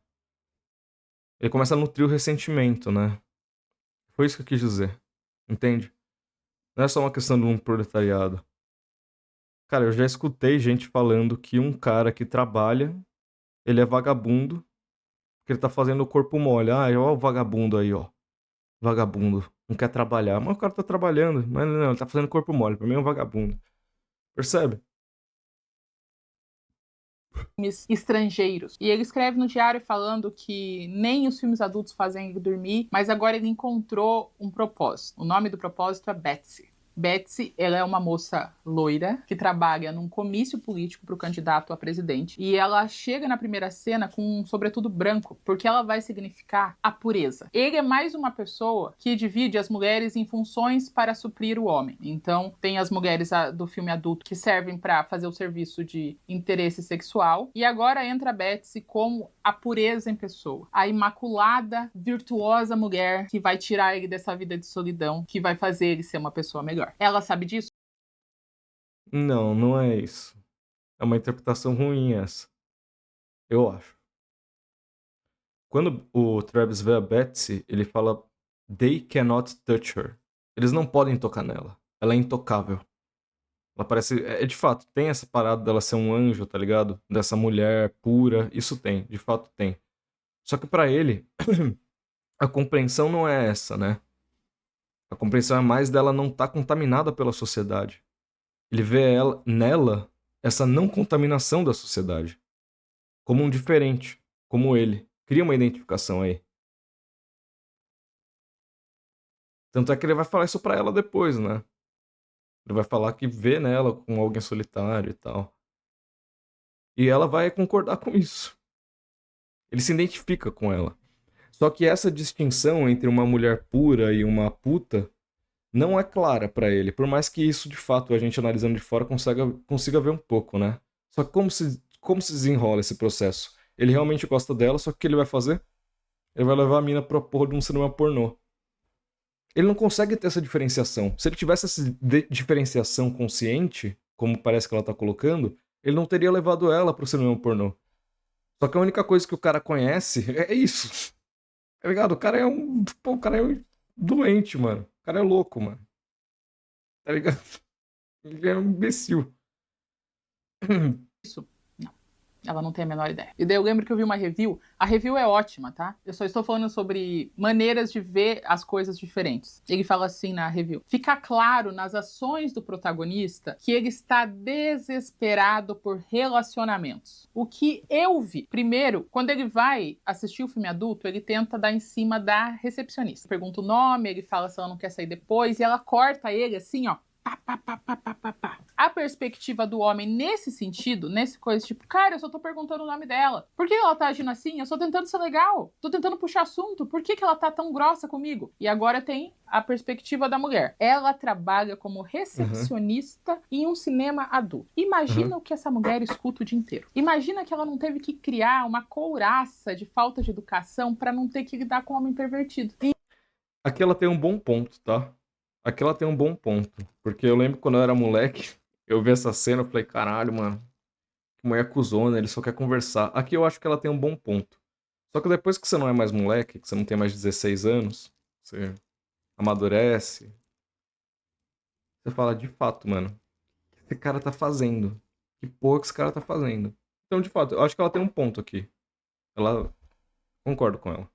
Ele começa a nutrir o ressentimento, né? Foi isso que eu quis dizer, entende? Não é só uma questão de um proletariado. Cara, eu já escutei gente falando que um cara que trabalha, ele é vagabundo, porque ele tá fazendo o corpo mole. Ah, ó o vagabundo aí, ó. Vagabundo. Não quer trabalhar. Mas o cara tá trabalhando. Mas não, ele tá fazendo corpo mole. Pra mim é um vagabundo. Percebe? Filmes estrangeiros. E ele escreve no diário falando que nem os filmes adultos fazem ele dormir, mas agora ele encontrou um propósito. O nome do propósito é Betsy. Betsy, ela é uma moça loira que trabalha num comício político para o candidato a presidente. E ela chega na primeira cena com um sobretudo branco, porque ela vai significar a pureza. Ele é mais uma pessoa que divide as mulheres em funções para suprir o homem. Então, tem as mulheres do filme adulto que servem para fazer o serviço de interesse sexual. E agora entra a Betsy como a pureza em pessoa. A imaculada, virtuosa mulher que vai tirar ele dessa vida de solidão, que vai fazer ele ser uma pessoa melhor. Ela sabe disso? Não, não é isso. É uma interpretação ruim essa. Eu acho. Quando o Travis vê a Betsy, ele fala: They cannot touch her. Eles não podem tocar nela. Ela é intocável. Ela parece. De fato, tem essa parada dela ser um anjo, tá ligado? Dessa mulher pura. Isso tem, de fato tem. Só que pra ele, a compreensão não é essa, né? A compreensão é mais dela não estar contaminada pela sociedade. Ele vê nela essa não contaminação da sociedade. Como um diferente. Como ele. Cria uma identificação aí. Tanto é que ele vai falar isso pra ela depois, né? Ele vai falar que vê nela com alguém solitário e tal. E ela vai concordar com isso. Ele se identifica com ela. Só que essa distinção entre uma mulher pura e uma puta não é clara pra ele. Por mais que isso, de fato, a gente analisando de fora consiga ver um pouco, né? Só que como se desenrola esse processo? Ele realmente gosta dela, só que o que ele vai fazer? Ele vai levar a mina pra porra de um cinema pornô. Ele não consegue ter essa diferenciação. Se ele tivesse essa diferenciação consciente, como parece que ela tá colocando, ele não teria levado ela pro cinema pornô. Só que a única coisa que o cara conhece é isso. Tá ligado? O cara é um. Pô, o cara é um doente, mano. O cara é louco, mano. Tá ligado? Ele é um imbecil. Isso. Ela não tem a menor ideia. E daí eu lembro que eu vi uma review. A review é ótima, tá? Eu só estou falando sobre maneiras de ver as coisas diferentes. Ele fala assim na review: fica claro nas ações do protagonista que ele está desesperado por relacionamentos. O que eu vi? Primeiro, quando ele vai assistir o filme adulto, ele tenta dar em cima da recepcionista. Pergunta o nome, ele fala se ela não quer sair depois, e ela corta ele assim, ó, pá, pá, pá, pá, pá, pá, pá. A perspectiva do homem nesse sentido, nesse coisa, tipo, cara, eu só tô perguntando o nome dela. Por que ela tá agindo assim? Eu só tentando ser legal. Tô tentando puxar assunto. Por que ela tá tão grossa comigo? E agora tem a perspectiva da mulher. Ela trabalha como Aham, recepcionista em um cinema adulto. Imagina aham. o que essa mulher escuta o dia inteiro. Imagina que ela não teve que criar uma couraça de falta de educação para não ter que lidar com um homem pervertido. Aqui ela tem um bom ponto, tá? Aqui ela tem um bom ponto. Porque eu lembro quando eu era moleque, eu vi essa cena, eu falei, caralho, mano, que mulher cuzona, ele só quer conversar. Aqui eu acho que ela tem um bom ponto. Só que depois que você não é mais moleque, que você não tem mais 16 anos, você amadurece, você fala, de fato, mano, o que esse cara tá fazendo? Que porra que esse cara tá fazendo? Então, de fato, eu acho que ela tem um ponto aqui. Ela. Concordo com ela.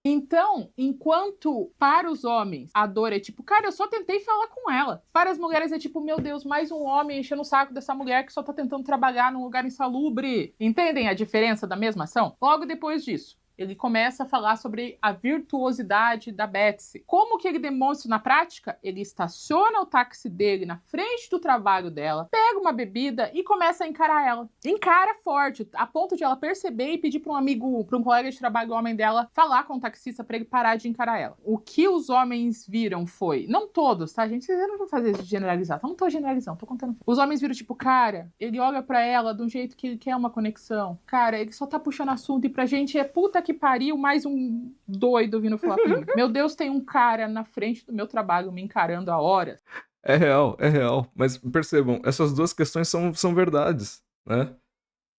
Então, enquanto para os homens a dor é tipo, cara, eu só tentei falar com ela. Para as mulheres é tipo, meu Deus, mais um homem enchendo o saco dessa mulher que só tá tentando trabalhar num lugar insalubre. Entendem a diferença da mesma ação? Logo depois disso, ele começa a falar sobre a virtuosidade da Betsy. Como que ele demonstra na prática? Ele estaciona o táxi dele na frente do trabalho dela, pega uma bebida e começa a encarar ela. Encara forte, a ponto de ela perceber e pedir para um amigo, para um colega de trabalho homem dela, falar com o taxista para ele parar de encarar ela. O que os homens viram foi, não todos, tá, gente? Vocês não vão fazer isso de generalizar, não tô generalizando, tô contando. Os homens viram tipo, cara, ele olha para ela de um jeito que ele quer uma conexão. Cara, ele só tá puxando assunto e pra gente é puta que pariu, mais um doido vindo falar comigo. Meu Deus, tem um cara na frente do meu trabalho me encarando há horas. É real, é real. Mas percebam, essas duas questões são verdades, né?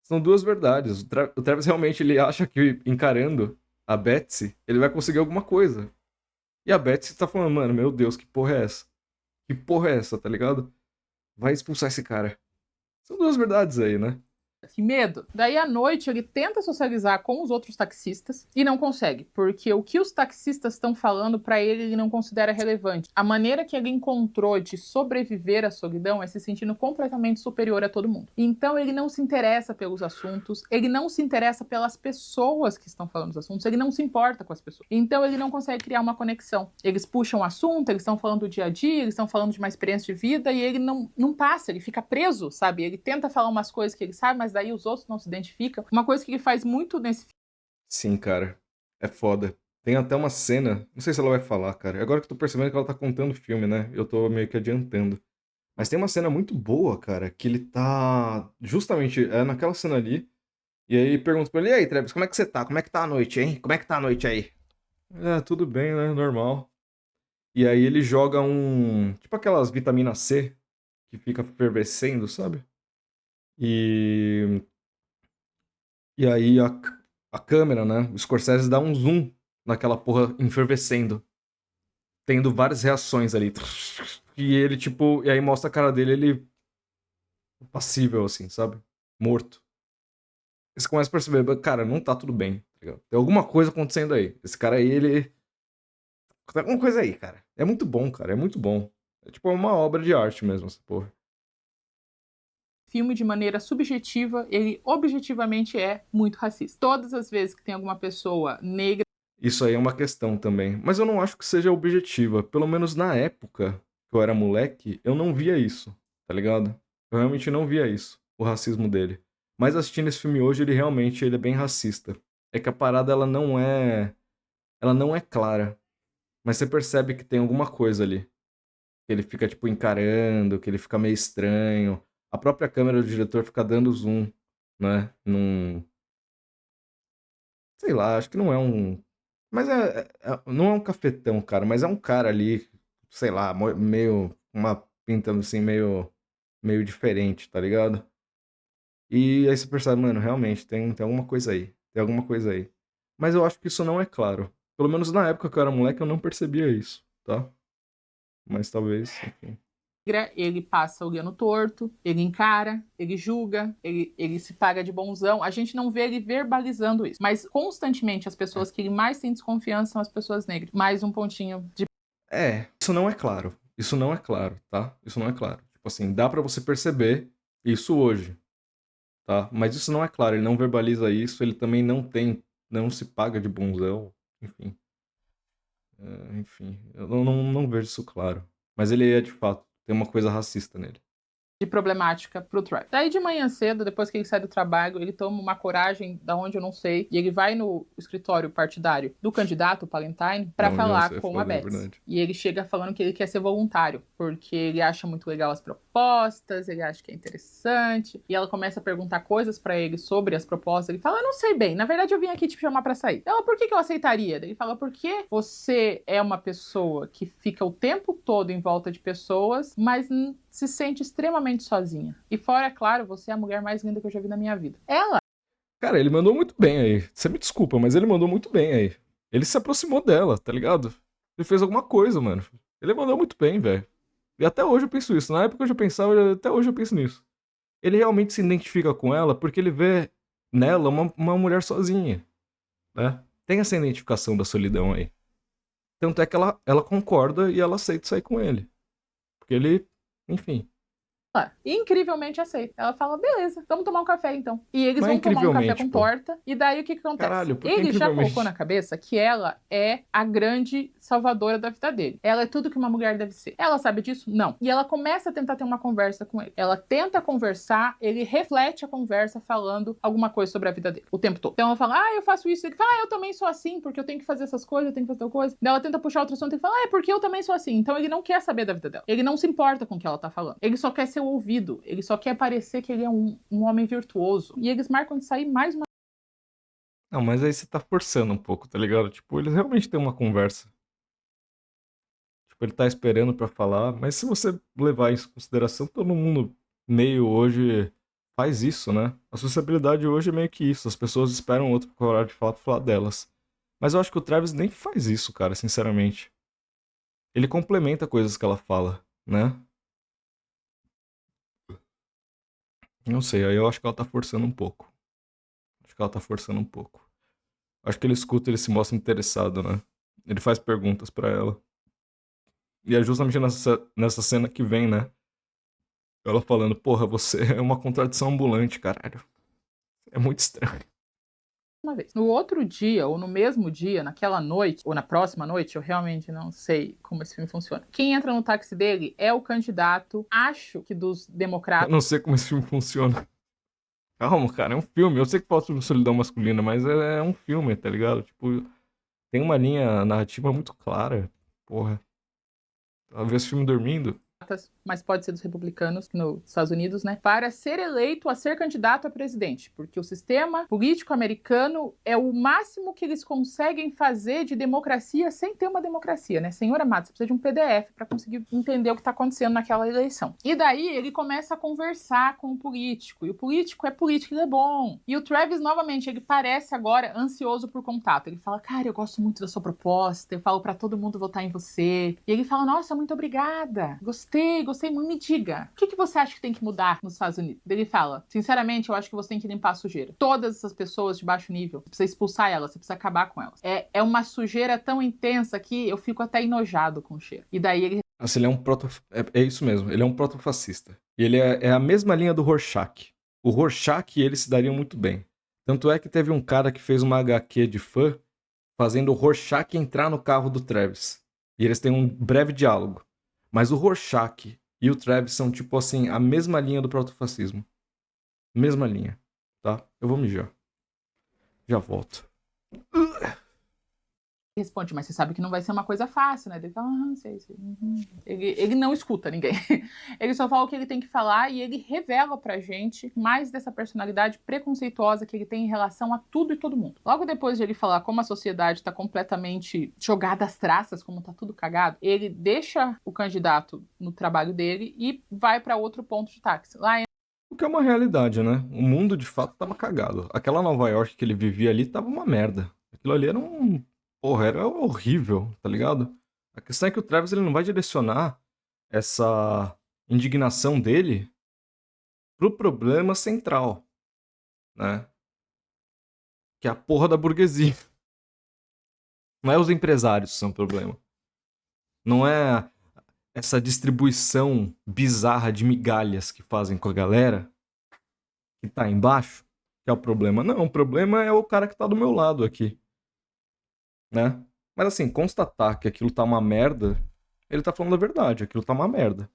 São duas verdades. O Travis realmente ele acha que encarando a Betsy, ele vai conseguir alguma coisa. E a Betsy tá falando, mano, meu Deus, que porra é essa? Que porra é essa, tá ligado? Vai expulsar esse cara. São duas verdades aí, né? Que medo. Daí à noite ele tenta socializar com os outros taxistas e não consegue, porque o que os taxistas estão falando para ele ele não considera relevante. A maneira que ele encontrou de sobreviver à solidão é se sentindo completamente superior a todo mundo. Então ele não se interessa pelos assuntos, ele não se interessa pelas pessoas que estão falando os assuntos, ele não se importa com as pessoas. Então ele não consegue criar uma conexão. Eles puxam o assunto, eles estão falando do dia a dia, eles estão falando de uma experiência de vida e ele não passa, ele fica preso, sabe? Ele tenta falar umas coisas que ele sabe, mas daí os outros não se identificam. Uma coisa que ele faz muito nesse Sim, cara. É foda. Tem até uma cena, não sei se ela vai falar, cara. Agora que eu tô percebendo que ela tá contando o filme, né? Eu tô meio que adiantando. Mas tem uma cena muito boa, cara, que ele tá justamente naquela cena ali. E aí pergunta pra ele, e aí, Travis, como é que você tá? Como é que tá a noite, hein? Como é que tá a noite aí? É, tudo bem, né? Normal. E aí ele joga um. Tipo aquelas vitamina C que fica fervescendo, sabe? E. E aí a câmera, né? O Scorsese dá um zoom naquela porra enfervescendo. Tendo várias reações ali. E ele, tipo. E aí mostra a cara dele, ele. Passível, assim, sabe? Morto. E você começa a perceber, cara, não tá tudo bem, tá ligado? Tem alguma coisa acontecendo aí. Esse cara aí, ele. Tem alguma coisa aí, cara. É muito bom, cara. É muito bom. É tipo uma obra de arte mesmo, essa porra. filme, de maneira subjetiva, ele objetivamente é muito racista. Todas as vezes que tem alguma pessoa negra. Isso aí é uma questão também. Mas eu não acho que seja objetiva. Pelo menos na época que eu era moleque, eu não via isso, tá ligado? Eu realmente não via isso, o racismo dele. Mas assistindo esse filme hoje, ele é bem racista. É que a parada ela não é clara, mas você percebe que tem alguma coisa ali. Que ele fica tipo encarando, que ele fica meio estranho. A própria câmera do diretor fica dando zoom, né? Num, sei lá, acho que não é um. Mas não é um cafetão, cara, mas é um cara ali, sei lá, meio. Uma pinta assim, meio diferente, tá ligado? E aí você percebe, mano, realmente tem alguma coisa aí. Tem alguma coisa aí. Mas eu acho que isso não é claro. Pelo menos na época que eu era moleque, eu não percebia isso, tá? Mas talvez, enfim. Ele passa olhando torto, ele encara, ele julga, ele se paga de bonzão. A gente não vê ele verbalizando isso, mas constantemente as pessoas que ele mais tem desconfiança são as pessoas negras. Mais um pontinho de. Isso não é claro. Isso não é claro, tá? Isso não é claro. Tipo assim, dá pra você perceber isso hoje, tá? Mas isso não é claro, ele não verbaliza isso, ele também não se paga de bonzão, enfim. Enfim, eu não vejo isso claro. Mas ele é de fato, tem uma coisa racista nele. De problemática pro Travis. Daí de manhã cedo, depois que ele sai do trabalho, ele toma uma coragem da onde eu não sei, e ele vai no escritório partidário do candidato, o Palentine, para falar com a Betsy. E ele chega falando que ele quer ser voluntário, porque ele acha muito legal as propostas, ele acha que é interessante, e ela começa a perguntar coisas para ele sobre as propostas. Ele fala, eu não sei bem, na verdade eu vim aqui te chamar para sair. Ela, por que eu aceitaria? Ele fala, porque você é uma pessoa que fica o tempo todo em volta de pessoas, mas se sente extremamente sozinha. E fora, é claro, você é a mulher mais linda que eu já vi na minha vida. Ela... Cara, ele mandou muito bem aí. Você me desculpa, mas ele mandou muito bem aí. Ele se aproximou dela, tá ligado? Ele fez alguma coisa, mano. Ele mandou muito bem, velho. E até hoje eu penso isso. Na época eu já pensava, até hoje eu penso nisso. Ele realmente se identifica com ela porque ele vê nela uma mulher sozinha, né? Tem essa identificação da solidão aí. Tanto é que ela concorda e ela aceita sair com ele. Porque ele, enfim... incrivelmente aceita. Ela fala, beleza, vamos tomar um café então. E eles vão tomar um café com torta. E daí o que acontece? Caralho, ele já colocou na cabeça que ela é a grande salvadora da vida dele. Ela é tudo que uma mulher deve ser. Ela sabe disso? Não. E ela começa a tentar ter uma conversa com ele. Ela tenta conversar, ele reflete a conversa falando alguma coisa sobre a vida dele, o tempo todo. Então ela fala, eu faço isso. Ele fala, eu também sou assim, porque eu tenho que fazer essas coisas, eu tenho que fazer tal coisa. Daí ela tenta puxar outro assunto e fala, porque eu também sou assim. Então ele não quer saber da vida dela. Ele não se importa com o que ela tá falando. Ele só quer ser ouvido. Ele só quer parecer que ele é um homem virtuoso. E eles marcam de sair mais uma... Não, mas aí você tá forçando um pouco, tá ligado? Tipo, eles realmente têm uma conversa. Tipo, ele tá esperando pra falar. Mas se você levar isso em consideração, todo mundo meio hoje faz isso, né? A sociabilidade hoje é meio que isso. As pessoas esperam outro com a hora de falar pra falar delas. Mas eu acho que o Travis nem faz isso, cara, sinceramente. Ele complementa coisas que ela fala, né? Não sei, aí eu acho que ela tá forçando um pouco. Acho que ele escuta, ele se mostra interessado, né? Ele faz perguntas pra ela. E é justamente nessa cena que vem, né? Ela falando, porra, você é uma contradição ambulante, caralho. É muito estranho. Uma vez. No outro dia, ou no mesmo dia, naquela noite, ou na próxima noite, eu realmente não sei como esse filme funciona. Quem entra no táxi dele é o candidato, acho que dos democratas. Eu não sei como esse filme funciona. Calma, cara, é um filme. Eu sei que fala sobre solidão masculina, mas é um filme, tá ligado? Tipo, tem uma linha narrativa muito clara. Porra. Talvez esse filme dormindo. Mas pode ser dos republicanos nos Estados Unidos, né? Para ser eleito a ser candidato a presidente, porque o sistema político americano é o máximo que eles conseguem fazer de democracia sem ter uma democracia, né? Senhora Matos, você precisa de um PDF para conseguir entender o que está acontecendo naquela eleição. E daí ele começa a conversar com o político, e o político, ele é bom. E o Travis, novamente, ele parece agora ansioso por contato. Ele fala, cara, eu gosto muito da sua proposta, eu falo para todo mundo votar em você. E ele fala, nossa, muito obrigada, gostei muito, me diga, o que você acha que tem que mudar nos Estados Unidos? Ele fala, sinceramente, eu acho que você tem que limpar a sujeira. Todas essas pessoas de baixo nível, você precisa expulsar elas, você precisa acabar com elas. É uma sujeira tão intensa que eu fico até enojado com o cheiro. E daí ele... Assim, ele é um é isso mesmo, ele é um protofascista. E ele é a mesma linha do Rorschach. O Rorschach e ele se dariam muito bem. Tanto é que teve um cara que fez uma HQ de fã fazendo o Rorschach entrar no carro do Travis. E eles têm um breve diálogo. Mas o Rorschach e o Travis são, tipo assim, a mesma linha do protofascismo. Mesma linha, tá? Eu vou mijar. Já volto. Responde, mas você sabe que não vai ser uma coisa fácil, né? Ele fala, sei. Ele não escuta ninguém. Ele só fala o que ele tem que falar e ele revela pra gente mais dessa personalidade preconceituosa que ele tem em relação a tudo e todo mundo. Logo depois de ele falar como a sociedade tá completamente jogada às traças, como tá tudo cagado, ele deixa o candidato no trabalho dele e vai pra outro ponto de táxi. Lá O que é uma realidade, né? O mundo, de fato, tava cagado. Aquela Nova York que ele vivia ali tava uma merda. Aquilo ali era um... Porra, era horrível, tá ligado? A questão é que o Travis ele não vai direcionar essa indignação dele pro problema central, né? Que é a porra da burguesia. Não é os empresários que são o problema. Não é essa distribuição bizarra de migalhas que fazem com a galera que tá embaixo que é o problema. Não, o problema é o cara que tá do meu lado aqui. Né? Mas assim, constatar que aquilo tá uma merda, ele tá falando a verdade, aquilo tá uma merda.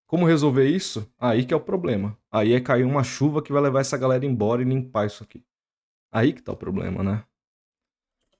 Como resolver isso? Aí que é o problema. Aí é cair uma chuva que vai levar essa galera embora e limpar isso aqui. Aí que tá o problema, né?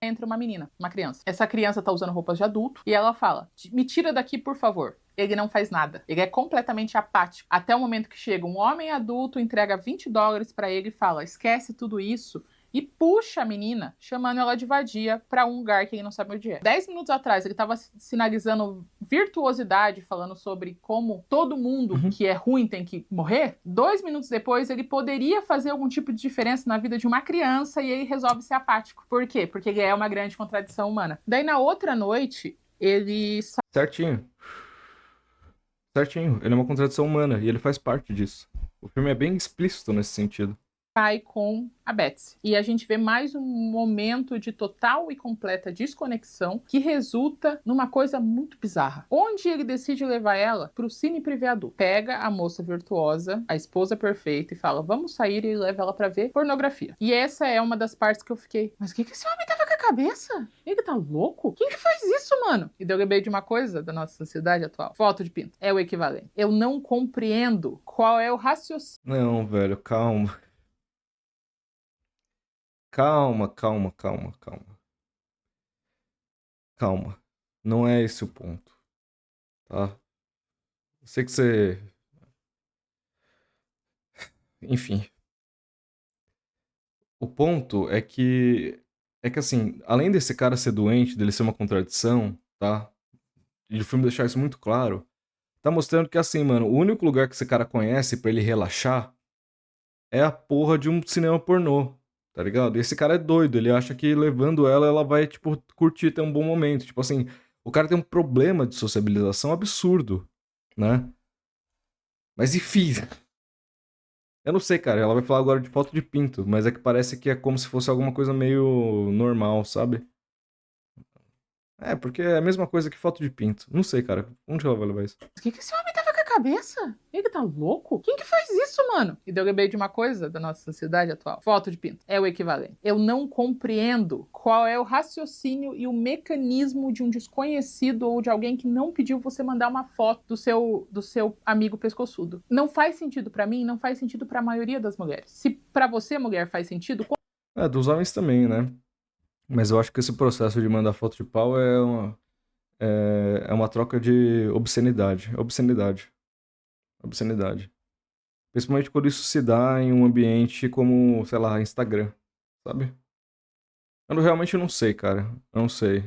Entra uma menina, uma criança. Essa criança tá usando roupas de adulto e ela fala: me tira daqui, por favor. Ele não faz nada. Ele é completamente apático. Até o momento que chega um homem adulto, entrega $20 pra ele e fala: esquece tudo isso. E puxa a menina, chamando ela de vadia pra um lugar que ele não sabe onde é. 10 minutos atrás, ele tava sinalizando virtuosidade, falando sobre como todo mundo que é ruim tem que morrer. 2 minutos depois, ele poderia fazer algum tipo de diferença na vida de uma criança e ele resolve ser apático. Por quê? Porque ele é uma grande contradição humana. Daí, na outra noite, ele Certinho. Certinho. Ele é uma contradição humana e ele faz parte disso. O filme é bem explícito nesse sentido. sai com a Betsy. E a gente vê mais um momento de total e completa desconexão que resulta numa coisa muito bizarra. Onde ele decide levar ela pro cine privê adulto. Pega a moça virtuosa, a esposa perfeita, e fala: vamos sair, e leva ela pra ver pornografia. E essa é uma das partes que eu fiquei: mas o que esse homem tava com a cabeça? Ele tá louco? Quem que faz isso, mano? E daí eu lembrei de uma coisa da nossa sociedade atual. Foto de pinto. É o equivalente. Eu não compreendo qual é o raciocínio. Não, velho, calma. Calma, calma, calma, calma. Calma. Não é esse o ponto, tá? Eu sei que você. Enfim. O ponto é que. É que assim, além desse cara ser doente, dele ser uma contradição, tá? E o filme deixar isso muito claro, tá mostrando que assim, mano, o único lugar que esse cara conhece pra ele relaxar é a porra de um cinema pornô, tá ligado? E esse cara é doido, ele acha que levando ela, ela vai, tipo, curtir, ter um bom momento. Tipo assim, o cara tem um problema de sociabilização absurdo, né? Mas enfim, eu não sei, cara, ela vai falar agora de foto de pinto, mas é que parece que é como se fosse alguma coisa meio normal, sabe? É, porque é a mesma coisa que foto de pinto. Não sei, cara, onde ela vai levar isso? O que esse homem tava com a cabeça? Ele tá louco? Quem que faz isso, mano? E daí eu lembrei de uma coisa da nossa sociedade atual. Foto de pinto. É o equivalente. Eu não compreendo qual é o raciocínio e o mecanismo de um desconhecido ou de alguém que não pediu você mandar uma foto do seu amigo pescoçudo. Não faz sentido pra mim, não faz sentido pra maioria das mulheres. Se pra você, mulher, faz sentido, É, dos homens também, né? Mas eu acho que esse processo de mandar foto de pau é uma troca de obscenidade. Obscenidade. Obscenidade. Principalmente quando isso se dá em um ambiente como, sei lá, Instagram, sabe? Realmente não sei, cara. Eu não sei.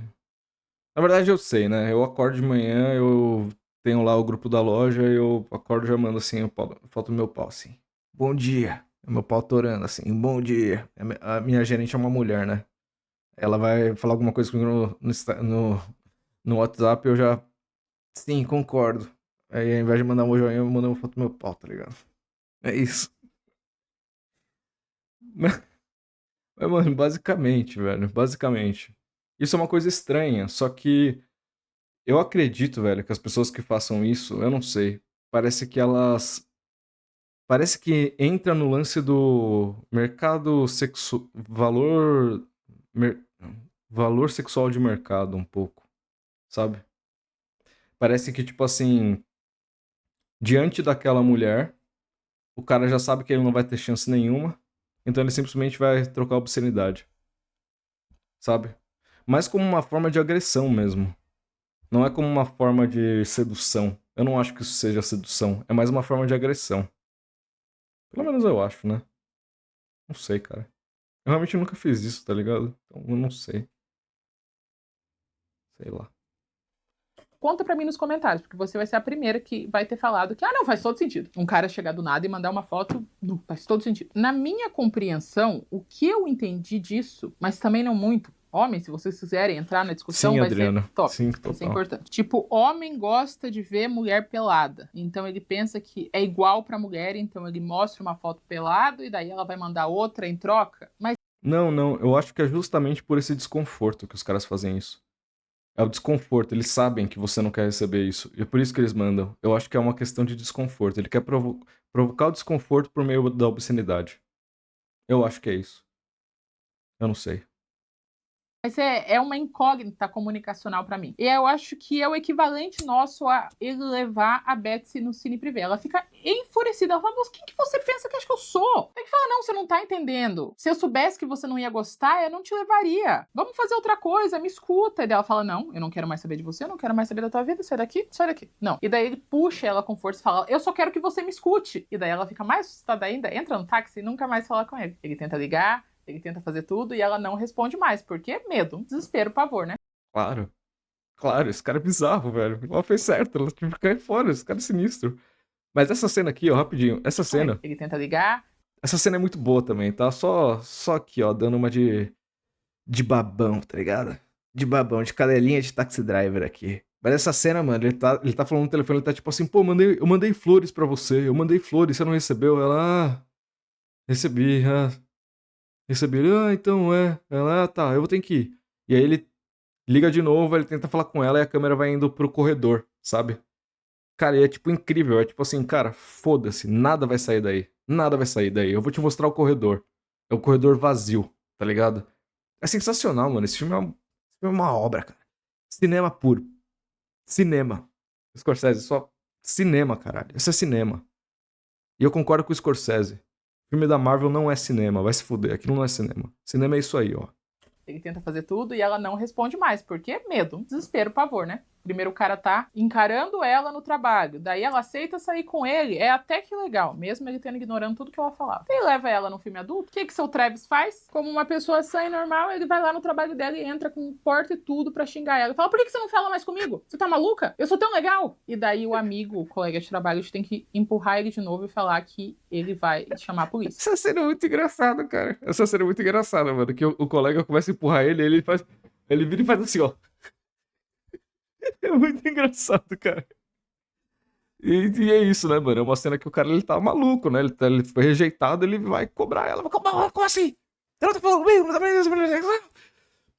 Na verdade eu sei, né? Eu acordo de manhã, eu tenho lá o grupo da loja, eu acordo e já mando assim, foto do meu pau, assim. Bom dia. Meu pau torando, assim. Bom dia. A minha gerente é uma mulher, né? Ela vai falar alguma coisa comigo no WhatsApp, eu já. Sim, concordo. Aí ao invés de mandar um joinha, eu mando uma foto do meu pau, tá ligado? É isso. Mas, mano, basicamente, velho. Basicamente. Isso é uma coisa estranha, só que eu acredito, velho, que as pessoas que façam isso, eu não sei. Parece que elas. Parece que entra no lance do mercado sexual. mer- Valor sexual de mercado, um pouco, sabe? Parece que, tipo assim, diante daquela mulher, o cara já sabe que ele não vai ter chance nenhuma, então ele simplesmente vai trocar a obscenidade, sabe? Mas como uma forma de agressão mesmo. Não é como uma forma de sedução. Eu não acho que isso seja sedução. É mais uma forma de agressão. Pelo menos eu acho, né? Não sei, cara. Eu realmente nunca fiz isso, tá ligado? Então eu não sei. Sei lá. conta pra mim nos comentários, porque você vai ser a primeira que vai ter falado que, não, faz todo sentido. Um cara chegar do nada e mandar uma foto, não, faz todo sentido. Na minha compreensão, o que eu entendi disso, mas também não muito, homem, se vocês quiserem entrar na discussão, Sim, vai ser Adriana. top. Sim, Vai ser total. importante. Tipo, homem gosta de ver mulher pelada. Então ele pensa que é igual pra mulher, então ele mostra uma foto pelado e daí ela vai mandar outra em troca. Mas Não, não. Eu acho que é justamente por esse desconforto que os caras fazem isso. É o desconforto. Eles sabem que você não quer receber isso. E é por isso que eles mandam. Eu acho que é uma questão de desconforto. Ele quer provocar o desconforto por meio da obscenidade. Eu acho que é isso. Eu não sei. Mas é uma incógnita comunicacional pra mim. E eu acho que é o equivalente nosso a ele levar a Betsy no cine privê. Ela fica enfurecida. Ela fala, mas quem que você pensa que acha que eu sou? Tem que falar, não, você não tá entendendo. Se eu soubesse que você não ia gostar, eu não te levaria. Vamos fazer outra coisa, me escuta. E daí ela fala, não, eu não quero mais saber de você, eu não quero mais saber da tua vida, sai daqui, sai daqui. Não. E daí ele puxa ela com força e fala, eu só quero que você me escute. E daí ela fica mais assustada ainda, entra no táxi e nunca mais fala com ele. Ele tenta ligar, ele tenta fazer tudo e ela não responde mais, porque é medo, desespero, pavor, né? Claro, claro, esse cara é bizarro, velho. Ela fez certo, ela tinha que cair fora, esse cara é sinistro. Mas essa cena aqui, ó, rapidinho, Ele tenta ligar. essa cena é muito boa também, tá? Só aqui, ó, dando uma de babão, tá ligado? De babão, de cadelinha de Taxi Driver aqui. Mas essa cena, mano, ele tá falando no telefone, ele tá tipo assim, pô, eu mandei flores pra você, eu mandei flores, você não recebeu? Ela, recebi, recebi. Ele, então Ela, tá, eu vou ter que ir. E aí ele liga de novo, ele tenta falar com ela e a câmera vai indo pro corredor, sabe? Cara, e é tipo incrível, é tipo assim, cara, foda-se, nada vai sair daí. Nada vai sair daí. Eu vou te mostrar o corredor. É o corredor vazio, tá ligado? É sensacional, mano. Esse filme é uma obra, cara. Cinema puro. Cinema. Scorsese, só cinema, caralho. Isso é cinema. E eu concordo com o Scorsese. O filme da Marvel não é cinema, vai se fuder. Aquilo não é cinema. Cinema é isso aí, ó. Ele tenta fazer tudo e ela não responde mais, porque é medo, desespero, pavor, né? Primeiro o cara tá encarando ela no trabalho, daí ela aceita sair com ele, é até que legal, mesmo ele tendo ignorando tudo que ela falava. Ele leva ela no filme adulto, o que que seu Travis faz? Como uma pessoa sã e normal, ele vai lá no trabalho dela e entra com porta e tudo pra xingar ela. Ele fala, por que você não fala mais comigo? Você tá maluca? Eu sou tão legal! E daí o amigo, o colega de trabalho, tem que empurrar ele de novo e falar que ele vai chamar a polícia. Essa cena é muito engraçada, cara. Essa cena é muito engraçada, mano. Que o colega começa a empurrar ele, ele faz. Ele vira e faz assim, ó. É muito engraçado, cara. E é isso, né, mano? É uma cena que o cara ele tá maluco, né? Ele foi rejeitado, ele vai cobrar ela. Como assim? Você não tá falando comigo? Não tá falando.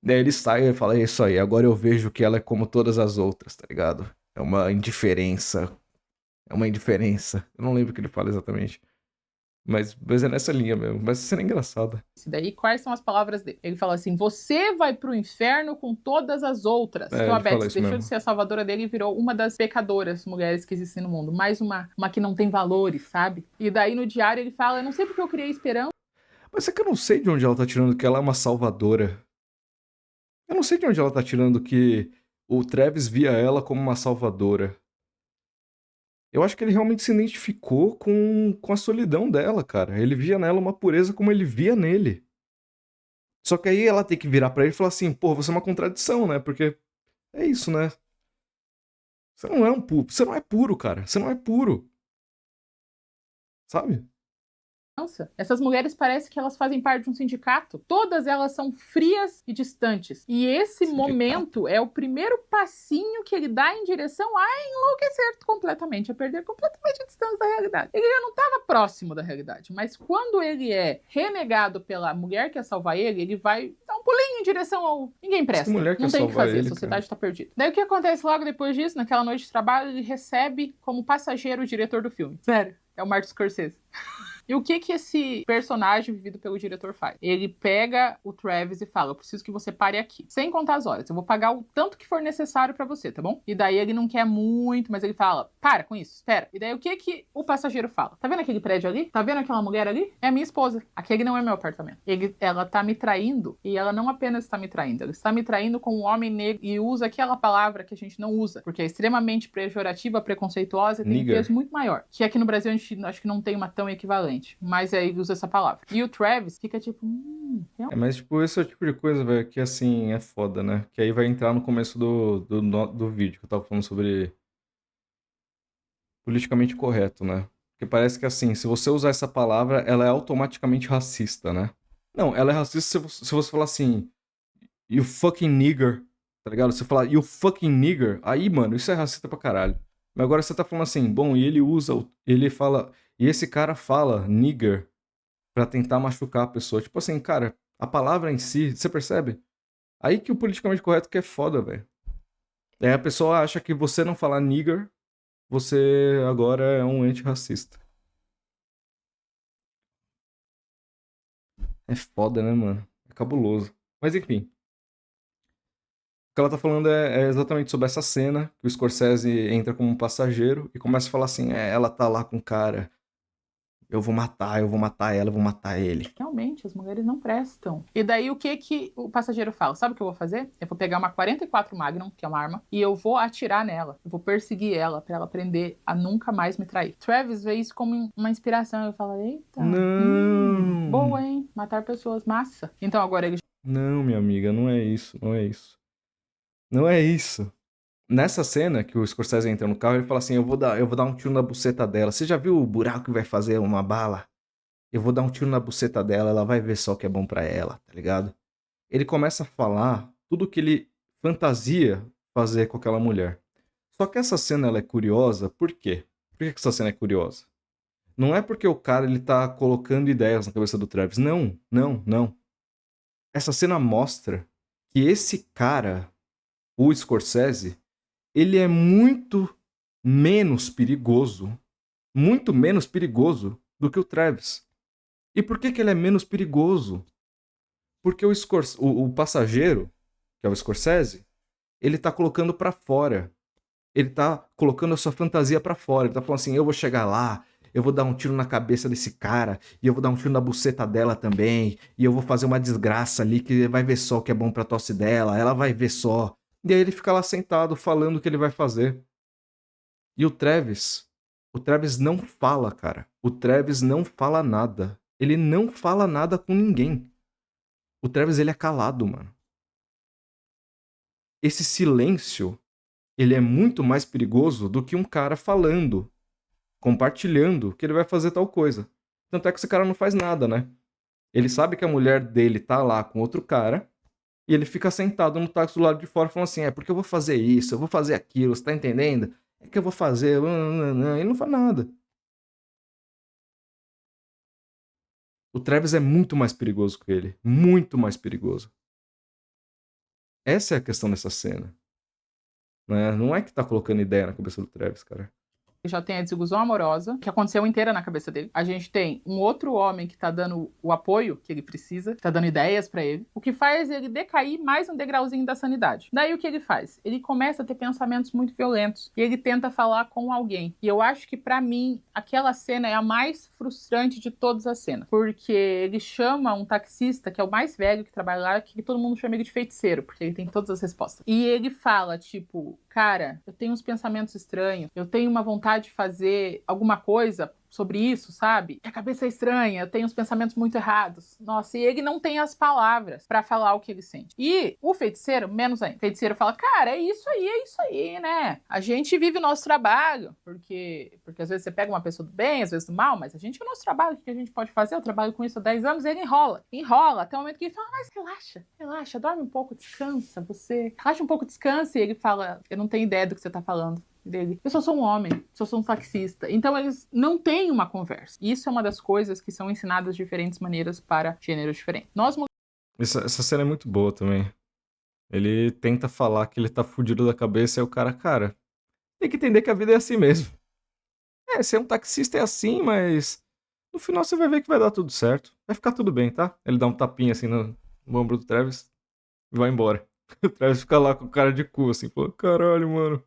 Daí ele sai e fala: é isso aí, agora eu vejo que ela é como todas as outras, tá ligado? É uma indiferença. É uma indiferença. Eu não lembro o que ele fala exatamente. Mas é nessa linha mesmo. Mas essa cena é engraçada. E daí, quais são as palavras dele? Ele fala assim: você vai pro inferno com todas as outras. É, Então a ele fala Betsy isso deixou de mesmo. ser a salvadora dele e virou uma das pecadoras mulheres que existem no mundo. Mais uma que não tem valores, sabe? E daí no diário ele fala: eu não sei porque eu criei esperança. Mas é que eu não sei de onde ela tá tirando que ela é uma salvadora. Eu não sei de onde ela tá tirando que o Travis via ela como uma salvadora. Eu acho que ele realmente se identificou com a solidão dela, cara. Ele via nela uma pureza como ele via nele. Só que aí ela tem que virar pra ele e falar assim, pô, você é uma contradição, né? Porque é isso, né? Você não é um puro. Você não é puro, cara. Você não é puro. Sabe? Essas mulheres parece que elas fazem parte de um sindicato. Todas elas são frias e distantes. E esse Sindicato. momento é o primeiro passinho que ele dá em direção a enlouquecer completamente, a perder completamente a distância da realidade. Ele já não estava próximo da realidade, mas quando ele é renegado pela mulher que ia salvar ele, ele vai dar um pulinho em direção ao ninguém Mas que presta. mulher quer Não tem o que salvar fazer, a ele, cara? sociedade está perdida. Daí o que acontece logo depois disso, naquela noite de trabalho, ele recebe como passageiro o diretor do filme. Sério, é o Martin Scorsese. E o que que esse personagem vivido pelo diretor faz? Ele pega o Travis e fala: eu preciso que você pare aqui, sem contar as horas. Eu vou pagar o tanto que for necessário pra você, tá bom? E daí ele não quer muito, mas ele fala: para com isso, espera. E daí o que que o passageiro fala? Tá vendo aquele prédio ali? Tá vendo aquela mulher ali? É a minha esposa. Aquele não é meu apartamento. Ela tá me traindo, e ela não apenas está me traindo, ela está me traindo com um homem negro e usa aquela palavra que a gente não usa, porque é extremamente pejorativa, preconceituosa e tem um peso Nigger. muito maior. Que aqui no Brasil a gente acho que não tem uma tão equivalente. Mas aí usa essa palavra. E o Travis fica tipo, É, mas tipo, esse é o tipo de coisa, velho, que assim, é foda, né? Que aí vai entrar no começo do vídeo que eu tava falando sobre politicamente correto, né? Porque parece que assim, se você usar essa palavra, ela é automaticamente racista, né? Não, ela é racista se você falar assim, you fucking nigger, tá ligado? Se você falar you fucking nigger, aí, mano, isso é racista pra caralho. Mas agora você tá falando assim, bom, e ele usa, ele fala, e esse cara fala nigger pra tentar machucar a pessoa. Tipo assim, cara, a palavra em si, você percebe? Aí que o politicamente correto que é foda, velho. Aí a pessoa acha que você não falar nigger, você agora é um antirracista. É foda, né, mano? É cabuloso. Mas enfim. que ela tá falando é exatamente sobre essa cena, que o Scorsese entra como um passageiro e começa a falar assim: ela tá lá com o cara, eu vou matar ela, eu vou matar ele. Realmente, as mulheres não prestam. E daí o que que o passageiro fala? Sabe o que eu vou fazer? Eu vou pegar uma 44 Magnum, que é uma arma, e eu vou atirar nela. Eu vou perseguir ela pra ela aprender a nunca mais me trair. Travis vê isso como uma inspiração. Eu falo, eita, Não! boa, hein? Matar pessoas, massa. Então agora ele Não, minha amiga, não é isso, não é isso. Não é isso. Nessa cena que o Scorsese entra no carro, ele fala assim: eu vou dar um tiro na buceta dela. Você já viu o buraco que vai fazer uma bala? Eu vou dar um tiro na buceta dela, ela vai ver só o que é bom pra ela, tá ligado? Ele começa a falar tudo que ele fantasia fazer com aquela mulher. Só que essa cena ela é curiosa, por quê? Por que essa cena é curiosa? Não é porque o cara ele tá colocando ideias na cabeça do Travis. Não, não, não. Essa cena mostra que esse cara, o Scorsese, ele é muito menos perigoso do que o Travis. E por que ele é menos perigoso? Porque o passageiro, que é o Scorsese, ele tá colocando pra fora. Ele tá colocando a sua fantasia pra fora. Ele tá falando assim: eu vou chegar lá, eu vou dar um tiro na cabeça desse cara, e eu vou dar um tiro na buceta dela também, e eu vou fazer uma desgraça ali que vai ver só o que é bom pra tosse dela, ela vai ver só. E aí ele fica lá sentado falando o que ele vai fazer. E o Travis não fala, cara. O Travis não fala nada. Ele não fala nada com ninguém. O Travis, ele é calado, mano. Esse silêncio, ele é muito mais perigoso do que um cara falando, compartilhando que ele vai fazer tal coisa. Tanto é que esse cara não faz nada, né? Ele sabe que a mulher dele tá lá com outro cara e ele fica sentado no táxi do lado de fora falando assim: porque eu vou fazer isso, eu vou fazer aquilo, você tá entendendo? É que eu vou fazer. Ele não faz nada. O Travis é muito mais perigoso que ele. Muito mais perigoso. Essa é a questão dessa cena. Né? Não é que tá colocando ideia na cabeça do Travis, cara. já tem a desilusão amorosa, que aconteceu inteira na cabeça dele. A gente tem um outro homem que tá dando o apoio que ele precisa, que tá dando ideias pra ele, o que faz ele decair mais um degrauzinho da sanidade. Daí o que ele faz? Ele começa a ter pensamentos muito violentos e ele tenta falar com alguém. E eu acho que pra mim aquela cena é a mais frustrante de todas as cenas, porque ele chama um taxista que é o mais velho que trabalha lá, que todo mundo chama ele de feiticeiro, porque ele tem todas as respostas. E ele fala tipo, cara, eu tenho uns pensamentos estranhos, eu tenho uma vontade de fazer alguma coisa sobre isso, sabe? A cabeça é estranha, eu tenho os pensamentos muito errados. Nossa, e ele não tem as palavras pra falar o que ele sente. E o feiticeiro, menos ainda. O feiticeiro fala, cara, é isso aí, né? A gente vive o nosso trabalho, porque às vezes você pega uma pessoa do bem, às vezes do mal, mas a gente é o nosso trabalho, o que a gente pode fazer? Eu trabalho com isso há 10 anos, e ele enrola, até o momento que ele fala, mas relaxa, dorme um pouco, descansa, relaxa um pouco, descansa, e ele fala, eu não tenho ideia do que você tá falando. Dele. Eu só sou um homem, só sou um taxista. Então eles não têm uma conversa. Isso é uma das coisas que são ensinadas de diferentes maneiras para gêneros diferentes. Essa cena é muito boa também. Ele tenta falar que ele tá fudido da cabeça e o cara, tem que entender que a vida é assim mesmo. Ser um taxista é assim, mas no final você vai ver que vai dar tudo certo. Vai ficar tudo bem, tá? Ele dá um tapinha assim no ombro do Travis e vai embora. O Travis fica lá com cara de cu, assim, falando, caralho, mano.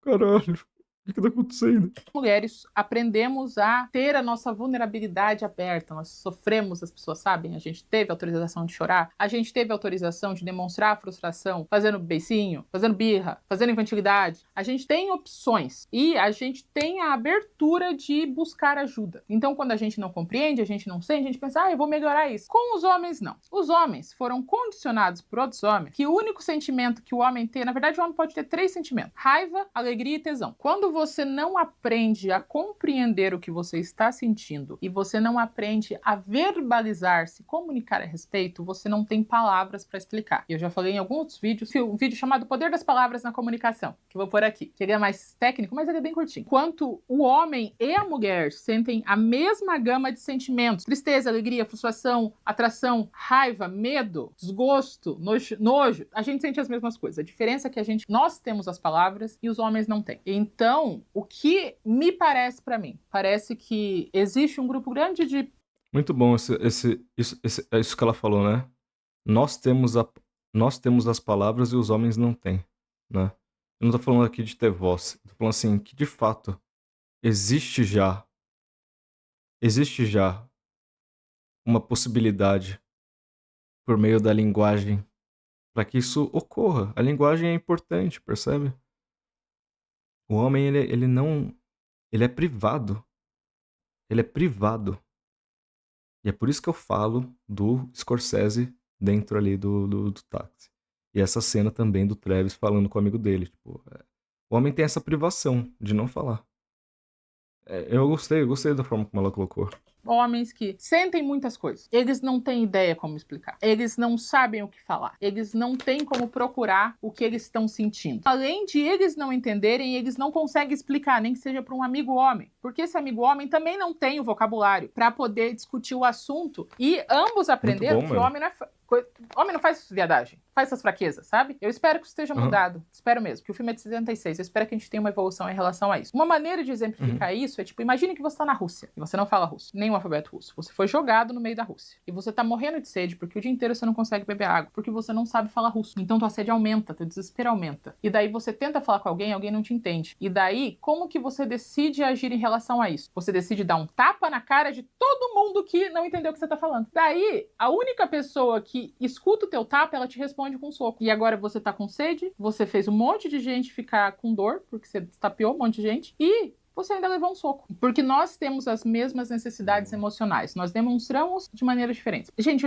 Caralho, o que tá acontecendo? Mulheres aprendemos a ter a nossa vulnerabilidade aberta. Nós sofremos, as pessoas sabem. A gente teve autorização de chorar, a gente teve autorização de demonstrar frustração, fazendo beicinho, fazendo birra, fazendo infantilidade. A gente tem opções e a gente tem a abertura de buscar ajuda. Então, quando a gente não compreende, a gente não sente, a gente pensa, eu vou melhorar isso. Com os homens, não. Os homens foram condicionados por outros homens que o único sentimento que o homem tem, na verdade, o homem pode ter 3 sentimentos: raiva, alegria e tesão. Quando você não aprende a compreender o que você está sentindo e você não aprende a verbalizar, se comunicar a respeito, você não tem palavras para explicar. Eu já falei em alguns outros vídeos, um vídeo chamado Poder das Palavras na Comunicação, que eu vou pôr aqui, que ele é mais técnico, mas ele é bem curtinho. Enquanto o homem e a mulher sentem a mesma gama de sentimentos: tristeza, alegria, frustração, atração, raiva, medo, desgosto, nojo, a gente sente as mesmas coisas. A diferença é que nós temos as palavras e os homens não têm. Então, o que me parece pra mim? Parece que existe um grupo grande de... Muito bom isso que ela falou, né? Nós temos nós temos as palavras e os homens não têm, né. Eu não tô falando aqui de ter voz, eu tô falando, assim, que de fato existe já existe já uma possibilidade por meio da linguagem para que isso ocorra. A linguagem é importante, percebe? O homem ele não ele é privado, ele é privado. E é por isso que eu falo do Scorsese dentro ali do táxi. E essa cena também do Travis falando com o amigo dele, tipo, o homem tem essa privação de não falar. Eu gostei da forma como ela colocou. Homens que sentem muitas coisas. Eles não têm ideia como explicar. Eles não sabem o que falar. Eles não têm como procurar o que eles estão sentindo. Além de eles não entenderem, eles não conseguem explicar, nem que seja para um amigo homem. Porque esse amigo homem também não tem o vocabulário para poder discutir o assunto. E ambos Muito aprenderam bom, que mano. homem não faz viadagem, faz essas fraquezas, sabe? Eu espero que isso esteja Aham. mudado. Espero mesmo, que o filme é de 76. Eu espero que a gente tenha uma evolução em relação a isso. Uma maneira de Uhum. exemplificar isso é tipo, imagine que você tá na Rússia e você não fala russo, nem o alfabeto russo. Você foi jogado no meio da Rússia e você tá morrendo de sede porque o dia inteiro você não consegue beber água, porque você não sabe falar russo. Então tua sede aumenta, teu desespero aumenta. E daí você tenta falar com alguém, alguém não te entende. E daí, como que você decide agir em relação a isso? Você decide dar um tapa na cara de todo mundo que não entendeu o que você tá falando. Daí, a única pessoa que escuta o teu tapa, ela te responde com um soco. E agora você tá com sede, você fez um monte de gente ficar com dor, porque você tapeou um monte de gente, e você ainda levou um soco. Porque nós temos as mesmas necessidades emocionais. Nós demonstramos de maneiras diferentes. Gente,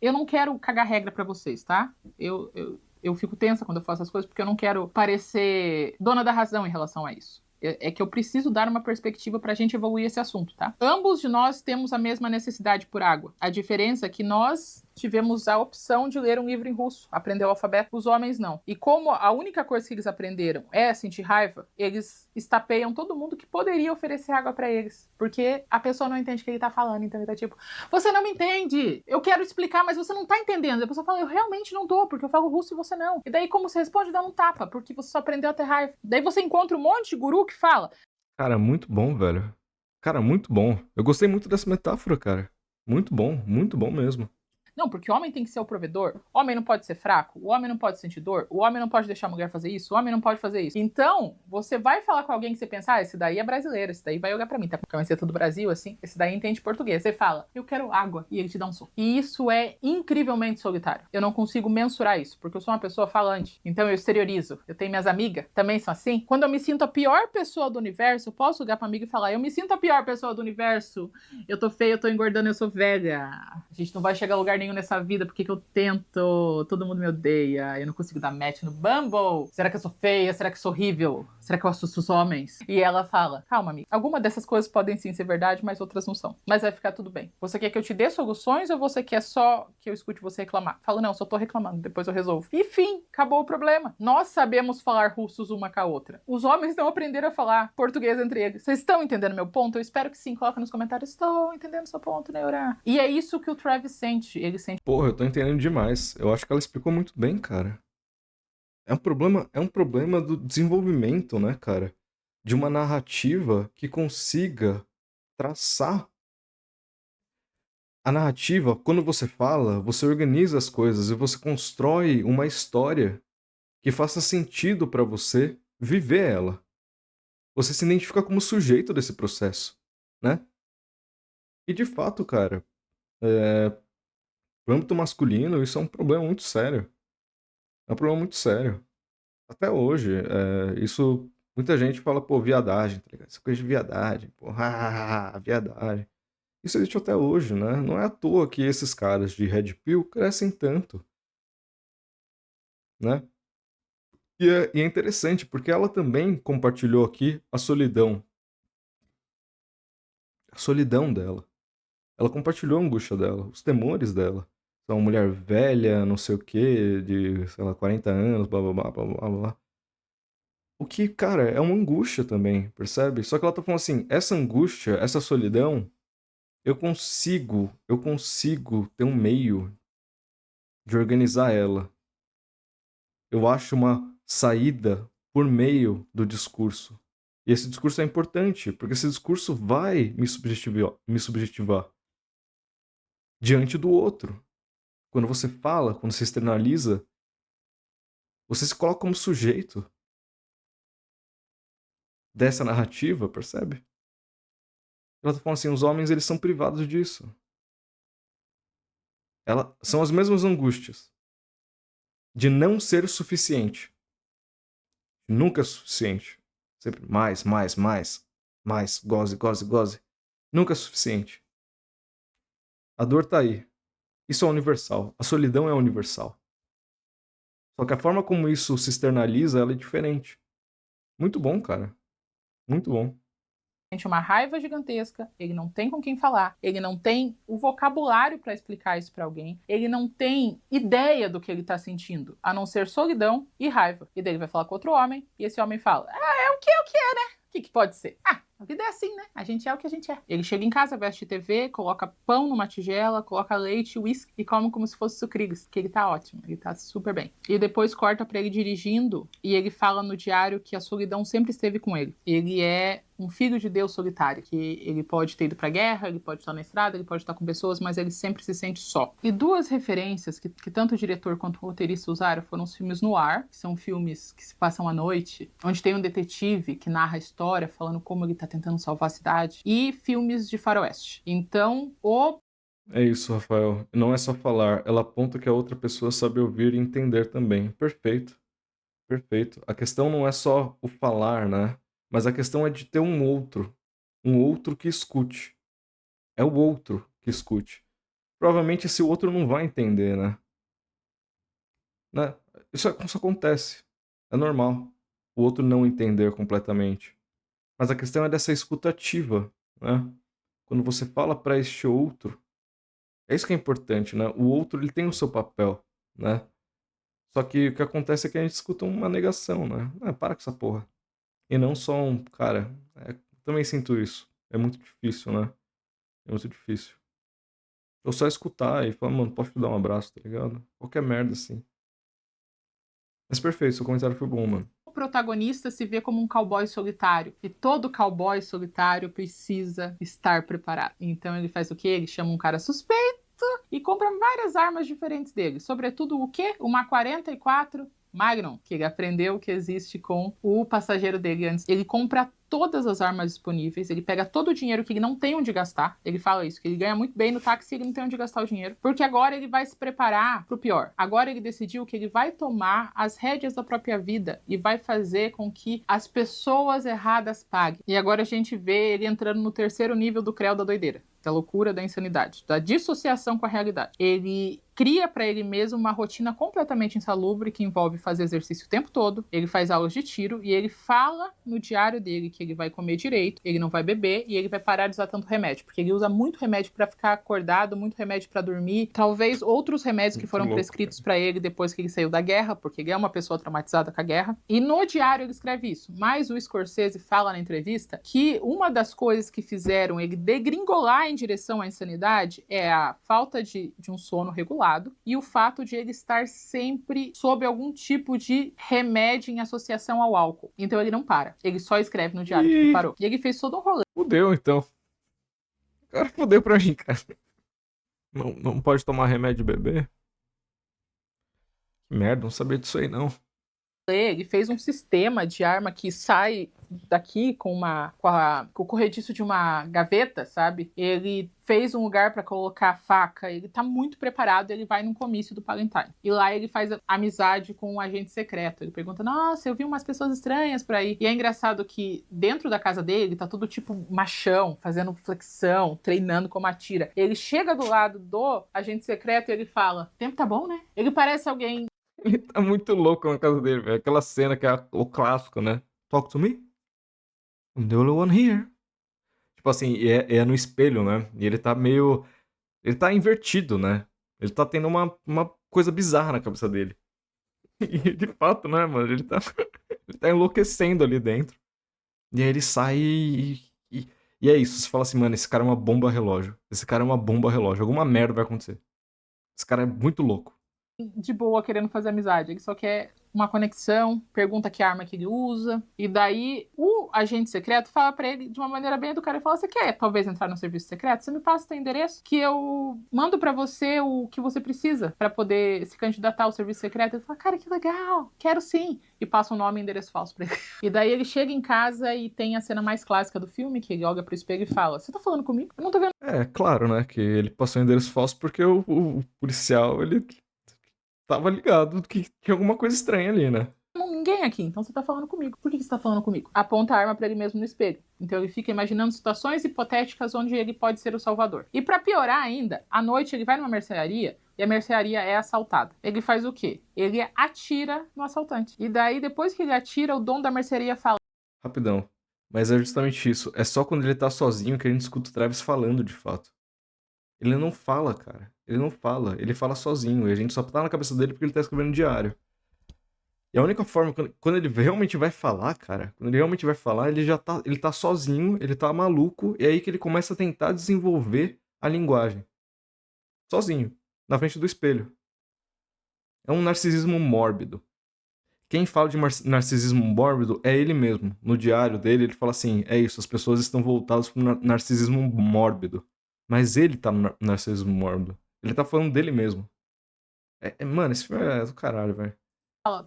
eu não quero cagar regra pra vocês, tá? Eu fico tensa quando eu faço as coisas porque eu não quero parecer dona da razão em relação a isso. É que eu preciso dar uma perspectiva pra gente evoluir esse assunto, tá? Ambos de nós temos a mesma necessidade por água. A diferença é que nós tivemos a opção de ler um livro em russo, aprender o alfabeto, os homens não. E como a única coisa que eles aprenderam é sentir raiva, eles estapeiam todo mundo que poderia oferecer água pra eles. Porque a pessoa não entende o que ele tá falando, então ele tá tipo, você não me entende, eu quero explicar, mas você não tá entendendo. A pessoa fala, eu realmente não tô, porque eu falo russo e você não. E daí como você responde? Dá um tapa, porque você só aprendeu a ter raiva. Daí você encontra um monte de guru que fala, Cara, muito bom, velho. Cara, muito bom. Eu gostei muito dessa metáfora, cara. Muito bom mesmo. não, porque o homem tem que ser o provedor. O homem não pode ser fraco. O homem não pode sentir dor. O homem não pode deixar a mulher fazer isso. O homem não pode fazer isso. Então, você vai falar com alguém que você pensa, esse daí é brasileiro, esse daí vai olhar pra mim, tá com a camiseta do Brasil, assim, esse daí entende português. Você fala, eu quero água, e ele te dá um soco. E isso é incrivelmente solitário. Eu não consigo mensurar isso, porque eu sou uma pessoa falante. Então eu exteriorizo. Eu tenho minhas amigas, também são assim. Quando eu me sinto a pior pessoa do universo, eu posso ligar pra amiga e falar, eu me sinto a pior pessoa do universo. Eu tô feia, eu tô engordando, eu sou velha. A gente não vai chegar a lugar nenhum nessa vida, porque que eu tento? Todo mundo me odeia, eu não consigo dar match no Bumble. Será que eu sou feia? Será que eu sou horrível? Será que eu assusto os homens? E ela fala, calma, amiga, alguma dessas coisas podem sim ser verdade, mas outras não são. Mas vai ficar tudo bem. Você quer que eu te dê soluções ou você quer só que eu escute você reclamar? Fala, não, só tô reclamando, depois eu resolvo. E fim, acabou o problema. Nós sabemos falar russos uma com a outra. Os homens não aprenderam a falar português entre eles. Vocês estão entendendo meu ponto? Eu espero que sim. Coloca nos comentários. Estou entendendo seu ponto, Neura. E é isso que o Travis sente. Ele sente. Porra, eu tô entendendo demais. Eu acho que ela explicou muito bem, cara. É um problema do desenvolvimento, né, cara? De uma narrativa que consiga traçar a narrativa. Quando você fala, você organiza as coisas e você constrói uma história que faça sentido pra você viver ela. Você se identifica como sujeito desse processo, né? E de fato, cara, pro âmbito masculino, isso é um problema muito sério. É um problema muito sério. Até hoje, isso muita gente fala: "Pô, viadagem", tá ligado? Essa coisa de viadagem, pô, viadagem. Isso existe até hoje, né? Não é à toa que esses caras de red pill crescem tanto, né? E é interessante, porque ela também compartilhou aqui a solidão dela. Ela compartilhou a angústia dela, os temores dela. É uma mulher velha, não sei o quê, de, sei lá, 40 anos, blá-blá-blá, blá-blá-blá, blá. O que, cara, é uma angústia também, percebe? Só que ela tá falando assim, essa angústia, essa solidão, eu consigo ter um meio de organizar ela. Eu acho uma saída por meio do discurso. E esse discurso é importante, porque esse discurso vai me subjetivar diante do outro. Quando você fala, quando você externaliza, Você se coloca como sujeito dessa narrativa, percebe? Ela tá falando assim, os homens eles são privados disso. São as mesmas angústias de não ser o suficiente. Nunca é suficiente. Sempre mais, mais, mais. Mais, goze, goze, goze. Nunca é suficiente. A dor tá aí. Isso é universal. A solidão é universal. Só que a forma como isso se externaliza, ela é diferente. Muito bom, cara. Muito bom. Sente uma raiva gigantesca, ele não tem com quem falar, ele não tem o vocabulário para explicar isso para alguém, ele não tem ideia do que ele tá sentindo, a não ser solidão e raiva. E daí ele vai falar com outro homem, e esse homem fala: "Ah, é o que é, né? O que pode ser? Ah, a vida é assim, né? A gente é o que a gente é." Ele chega em casa, veste TV, coloca pão numa tigela, coloca leite, uísque e come como se fosse sucrilhos, que ele tá ótimo, ele tá super bem. E depois corta pra ele dirigindo e ele fala no diário que a solidão sempre esteve com ele. Ele é um filho de Deus solitário, que ele pode ter ido pra guerra, ele pode estar na estrada, ele pode estar com pessoas, mas ele sempre se sente só. E duas referências que tanto o diretor quanto o roteirista usaram foram os filmes noir, que são filmes que se passam à noite, onde tem um detetive que narra a história, falando como ele tá tentando salvar a cidade, e filmes de faroeste. Então, É isso, Rafael. Não é só falar, ela aponta que a outra pessoa sabe ouvir e entender também. Perfeito, perfeito. A questão não é só o falar, né? Mas a questão é de ter um outro que escute. É o outro que escute. Provavelmente esse outro não vai entender, né? Isso acontece. É normal. O outro não entender completamente. Mas a questão é dessa escuta ativa, né? Quando você fala para este outro, é isso que é importante, né? O outro ele tem o seu papel, né? Só que o que acontece é que a gente escuta uma negação, né? Ah, para com essa porra. E não só um, cara, também sinto isso. É muito difícil, né? É muito difícil. Eu só escutar e falar, mano, posso te dar um abraço, tá ligado? Qualquer merda assim. Mas perfeito, seu comentário foi bom, mano. o protagonista se vê como um cowboy solitário. E todo cowboy solitário precisa estar preparado. Então ele faz o quê? Ele chama um cara suspeito e compra várias armas diferentes dele. Sobretudo o quê? Uma 44 Magnum, que ele aprendeu que existe com o passageiro dele antes. Ele compra todas as armas disponíveis, ele pega todo o dinheiro que ele não tem onde gastar. Ele fala isso, que ele ganha muito bem no táxi e ele não tem onde gastar o dinheiro. Porque agora ele vai se preparar pro pior. Agora ele decidiu que ele vai tomar as rédeas da própria vida e vai fazer com que as pessoas erradas paguem. E agora a gente vê ele entrando no terceiro nível do creu da doideira, da loucura, da insanidade, da dissociação com a realidade. Ele cria para ele mesmo uma rotina completamente insalubre que envolve fazer exercício o tempo todo, ele faz aulas de tiro e ele fala no diário dele que ele vai comer direito, ele não vai beber e ele vai parar de usar tanto remédio, porque ele usa muito remédio para ficar acordado, muito remédio para dormir, talvez outros remédios que Muito foram louco, prescritos cara. para ele depois que ele saiu da guerra, porque ele é uma pessoa traumatizada com a guerra. E no diário ele escreve isso. Mas o Scorsese fala na entrevista que uma das coisas que fizeram ele degringolar em direção à insanidade é a falta de um sono regulado e o fato de ele estar sempre sob algum tipo de remédio em associação ao álcool. Então ele não para. Ele só escreve no diário que ele parou. E ele fez todo um rolê. Fudeu então. O cara fudeu pra mim, cara. Não pode tomar remédio e beber? Que merda, não sabia disso aí não. Ele fez um sistema de arma que sai daqui com o corrediço de uma gaveta, sabe? Ele fez um lugar para colocar a faca, ele tá muito preparado, ele vai num comício do Palantine. E lá ele faz amizade com um agente secreto. Ele pergunta: "Nossa, eu vi umas pessoas estranhas por aí." E é engraçado que dentro da casa dele tá tudo tipo machão, fazendo flexão, treinando como atira. Ele chega do lado do agente secreto e ele fala: "O tempo tá bom, né?" Ele parece alguém. Ele tá muito louco na casa dele, velho. Aquela cena que é o clássico, né? Talk to me. I'm the only one here. Tipo assim, é no espelho, né? E ele tá meio. Ele tá invertido, né? Ele tá tendo uma coisa bizarra na cabeça dele. E de fato, né, mano? Ele tá enlouquecendo ali dentro. E aí ele sai e é isso. Você fala assim, mano, esse cara é uma bomba relógio. Esse cara é uma bomba relógio. Alguma merda vai acontecer. Esse cara é muito louco. De boa querendo fazer amizade. Ele só quer uma conexão, pergunta que arma que ele usa. E daí agente secreto fala pra ele de uma maneira bem educada. Ele fala, você quer talvez entrar no serviço secreto? Você me passa o seu endereço que eu mando pra você o que você precisa pra poder se candidatar ao serviço secreto. Ele fala, cara, que legal, quero sim. E passa um nome e endereço falso pra ele. E daí ele chega em casa e tem a cena mais clássica do filme, que ele olha pro espelho e fala, você tá falando comigo? Eu não tô vendo. É, claro, né, que ele passou o endereço falso porque o policial, ele tava ligado que tinha alguma coisa estranha ali, né? Ninguém aqui, então você tá falando comigo. Por que você tá falando comigo? Aponta a arma pra ele mesmo no espelho. Então ele fica imaginando situações hipotéticas onde ele pode ser o salvador. E pra piorar ainda, à noite ele vai numa mercearia e a mercearia é assaltada. Ele faz o quê? Ele atira no assaltante. E daí, depois que ele atira, o dono da mercearia fala, Rapidão. Mas é justamente isso. É só quando ele tá sozinho que a gente escuta o Travis falando de fato. Ele não fala, cara. Ele não fala. Ele fala sozinho. E a gente só tá na cabeça dele porque ele tá escrevendo diário. E a única forma, quando ele realmente vai falar, cara, quando ele realmente vai falar, ele tá sozinho, ele tá maluco, e é aí que ele começa a tentar desenvolver a linguagem. Sozinho, na frente do espelho. É um narcisismo mórbido. Quem fala de narcisismo mórbido é ele mesmo. No diário dele, ele fala assim: é isso, as pessoas estão voltadas pro narcisismo mórbido. Mas ele tá no narcisismo mórbido. Ele tá falando dele mesmo. Mano, esse filme é do caralho, velho.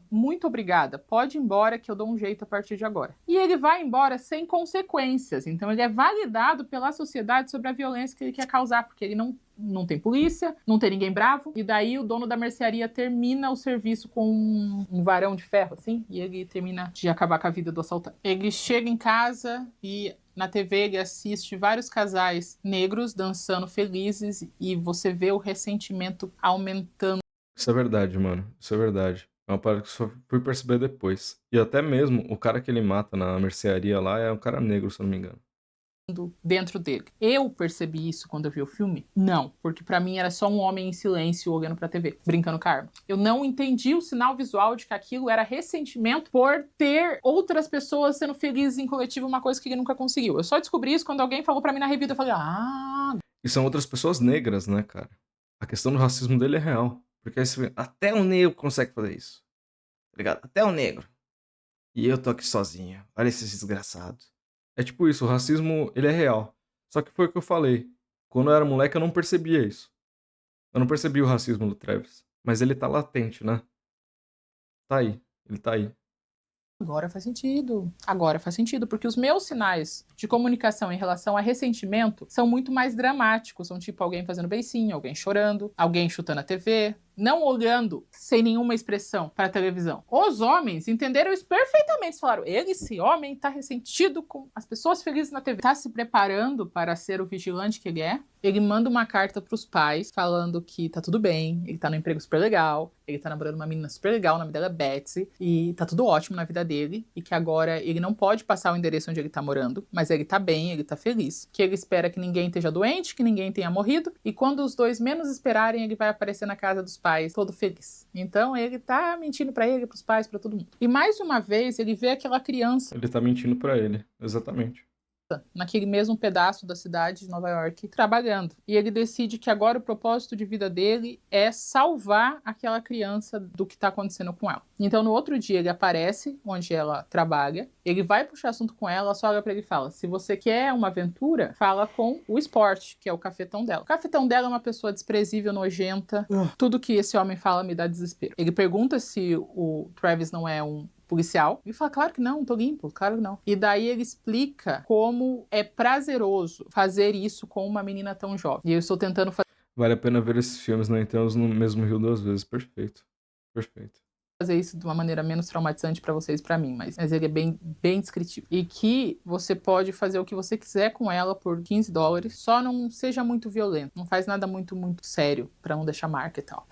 muito obrigada, pode ir embora que eu dou um jeito a partir de agora. E ele vai embora sem consequências. Então ele é validado pela sociedade sobre a violência que ele quer causar, porque ele não tem polícia, não tem ninguém bravo. E daí o dono da mercearia termina o serviço com um varão de ferro, assim, e ele termina de acabar com a vida do assaltante. Ele chega em casa e na TV ele assiste vários casais negros dançando felizes e você vê o ressentimento aumentando. Isso é verdade, mano. Isso é verdade. É uma parada que eu só fui perceber depois. E até mesmo o cara que ele mata na mercearia lá é um cara negro, se eu não me engano. Dentro dele. Eu percebi isso quando eu vi o filme? Não, porque pra mim era só um homem em silêncio olhando pra TV, brincando com a arma. Eu não entendi o sinal visual de que aquilo era ressentimento por ter outras pessoas sendo felizes em coletivo, uma coisa que ele nunca conseguiu. Eu só descobri isso quando alguém falou pra mim na revista. Eu falei, E são outras pessoas negras, né, cara? A questão do racismo dele é real. Porque aí você vê, até o negro consegue fazer isso. Tá ligado? Até o negro. E eu tô aqui sozinho. Olha esses desgraçados. É tipo isso, o racismo, ele é real. Só que foi o que eu falei. Quando eu era moleque, eu não percebia isso. Eu não percebia o racismo do Travis. Mas ele tá latente, né? Tá aí. Ele tá aí. agora faz sentido. Agora faz sentido, porque os meus sinais de comunicação em relação a ressentimento são muito mais dramáticos. São tipo alguém fazendo beicinho, alguém chorando, alguém chutando a TV, não olhando sem nenhuma expressão para a televisão. Os homens entenderam isso perfeitamente. Eles falaram, esse homem tá ressentido com as pessoas felizes na TV. Tá se preparando para ser o vigilante que ele é. Ele manda uma carta pros pais falando que tá tudo bem, ele tá num emprego super legal, ele tá namorando uma menina super legal, o nome dela é Betsy, e tá tudo ótimo na vida dele, e que agora ele não pode passar o endereço onde ele tá morando, mas ele tá bem, ele tá feliz, que ele espera que ninguém esteja doente, que ninguém tenha morrido, e quando os dois menos esperarem, ele vai aparecer na casa dos pais, todo feliz. Então ele tá mentindo pra ele, pros pais, pra todo mundo. E mais uma vez, ele vê aquela criança Ele tá mentindo pra ele. Exatamente. naquele mesmo pedaço da cidade de Nova York trabalhando. E ele decide que agora o propósito de vida dele é salvar aquela criança do que está acontecendo com ela. Então no outro dia ele aparece onde ela trabalha, ele vai puxar assunto com ela, só olha pra ele e fala: se você quer uma aventura, fala com o Sport, que é o cafetão dela. O cafetão dela é uma pessoa desprezível, nojenta. Tudo que esse homem fala me dá desespero. Ele pergunta se o Travis não é um policial. E fala, claro que não, tô limpo, claro que não. E daí ele explica como é prazeroso fazer isso com uma menina tão jovem. E eu estou tentando Vale a pena ver esses filmes, não entramos no mesmo rio duas vezes. Perfeito. Perfeito. fazer isso de uma maneira menos traumatizante pra vocês e pra mim, mas ele é bem descritivo. E que você pode fazer o que você quiser com ela por $15, só não seja muito violento, não faz nada muito sério pra não deixar marca e tal.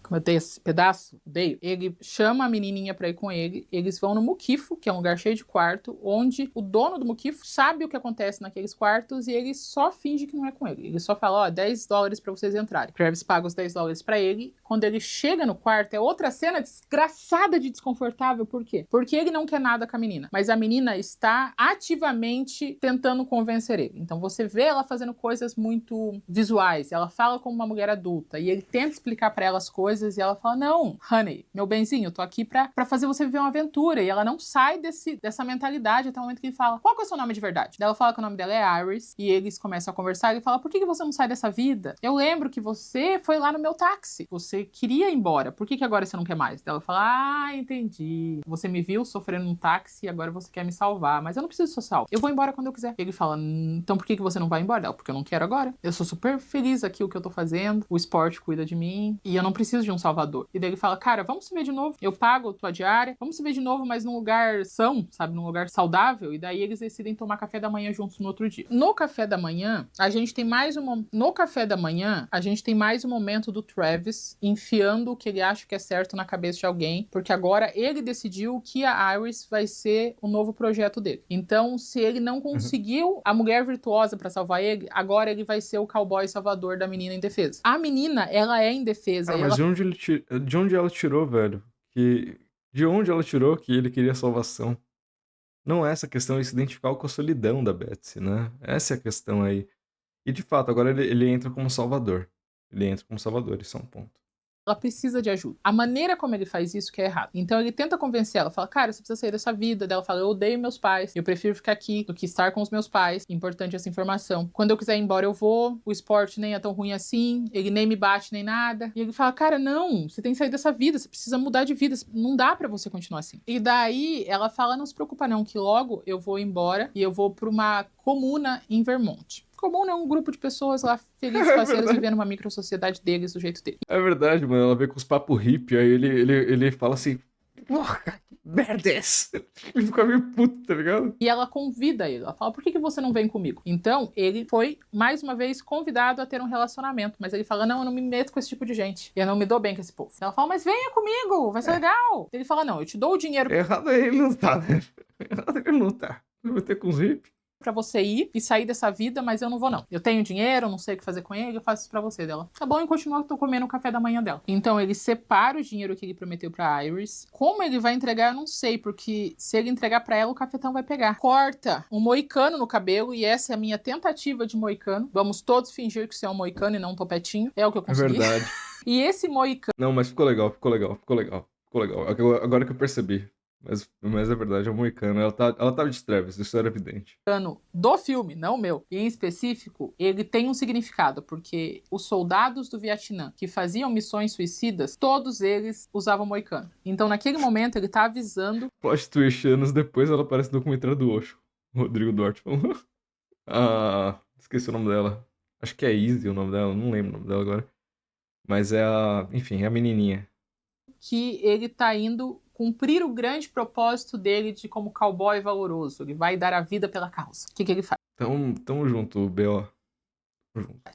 Como eu tenho esse pedaço, odeio. Ele chama a menininha pra ir com ele. Eles vão no Muquifo, que é um lugar cheio de quarto, onde o dono do Muquifo sabe o que acontece naqueles quartos e ele só finge que não é com ele. Ele só fala, ó, $10 pra vocês entrarem. Travis paga os $10 pra ele. Quando ele chega no quarto, é outra cena desgraçada de desconfortável. Por quê? Porque ele não quer nada com a menina, mas a menina está ativamente tentando convencer ele. Então você vê ela fazendo coisas muito visuais. Ela fala como uma mulher adulta e ele tenta explicar pra para ela as coisas e ela fala, não, honey, meu benzinho, eu tô aqui pra fazer você viver uma aventura. E ela não sai dessa mentalidade até o momento que ele fala, qual que é o seu nome de verdade? Daí ela fala que o nome dela é Iris e eles começam a conversar e ele fala, por que você não sai dessa vida? Eu lembro que você foi lá no meu táxi, você queria ir embora, por que agora você não quer mais? Daí ela fala, entendi, você me viu sofrendo num táxi e agora você quer me salvar, mas eu não preciso ser salvo, eu vou embora quando eu quiser. Ele fala, então por que você não vai embora? Ela, porque eu não quero agora, eu sou super feliz aqui o que eu tô fazendo, o esporte cuida de mim e eu não preciso de um salvador. E daí ele fala, cara, vamos se ver de novo, eu pago a tua diária, vamos se ver de novo, mas num lugar são, sabe, num lugar saudável. E daí eles decidem tomar café da manhã juntos no outro dia. No café da manhã, a gente tem mais um momento do Travis enfiando o que ele acha que é certo na cabeça de alguém, porque agora ele decidiu que a Iris vai ser o novo projeto dele. Então, se ele não conseguiu a mulher virtuosa pra salvar ele, agora ele vai ser o cowboy salvador da menina indefesa. A menina, ela é indefesa. Mas de onde ela tirou, velho? De onde ela tirou que ele queria salvação? Não é essa questão, é se identificar com a solidão da Betsy, né? Essa é a questão aí. E de fato, agora ele entra como salvador. Ele entra como salvador, isso é um ponto. Ela precisa de ajuda. A maneira como ele faz isso que é errado. Então ele tenta convencer ela, fala, cara, você precisa sair dessa vida. Daí ela fala, eu odeio meus pais, eu prefiro ficar aqui do que estar com os meus pais. Importante essa informação. Quando eu quiser ir embora, eu vou. O esporte nem é tão ruim assim, ele nem me bate nem nada. E ele fala, cara, não, você tem que sair dessa vida, você precisa mudar de vida, não dá pra você continuar assim. E daí ela fala, não se preocupa não, que logo eu vou embora e eu vou pra uma comuna em Vermont. Comum é um grupo de pessoas lá felizes, parceiras, vivendo uma microsociedade deles, do jeito dele. É verdade, mano. Ela vem com os papos hippie, aí ele fala assim, porra, que merda é essa? Ele fica meio puto, tá ligado? E ela convida ele, ela fala, por que você não vem comigo? Então, ele foi, mais uma vez, convidado a ter um relacionamento, mas ele fala, não, eu não me meto com esse tipo de gente, eu não me dou bem com esse povo. Ela fala, mas venha comigo, vai ser legal. Ele fala, não, eu te dou o dinheiro. Errado ele não tá, velho. Errado ele não tá. Vai meter com os hippie. Pra você ir e sair dessa vida, mas eu não vou não. Eu tenho dinheiro, não sei o que fazer com ele, eu faço isso pra você. Dela, tá bom, e continua comendo o café da manhã dela. Então ele separa o dinheiro que ele prometeu pra Iris. Como ele vai entregar, eu não sei, porque se ele entregar pra ela, o cafetão vai pegar. Corta um moicano no cabelo, e essa é a minha tentativa de moicano. Vamos todos fingir que isso é um moicano e não um topetinho. É o que eu consegui. É verdade. E esse moicano... Não, mas ficou legal. Agora que eu percebi. Mas é verdade, é um moicano. Ela tava de Travis, isso era evidente. Do filme, não o meu. E em específico, ele tem um significado, porque os soldados do Vietnã que faziam missões suicidas, todos eles usavam moicano. Então, naquele momento, ele tá avisando... Plot twist, anos depois, ela aparece no documentário do Osho. Rodrigo Duarte falou. Esqueci o nome dela. Acho que é Easy o nome dela, não lembro o nome dela agora. Mas é enfim, é a menininha. Que ele tá indo cumprir o grande propósito dele de como cowboy valoroso. Ele vai dar a vida pela causa. O que ele faz? Tamo junto, B.O.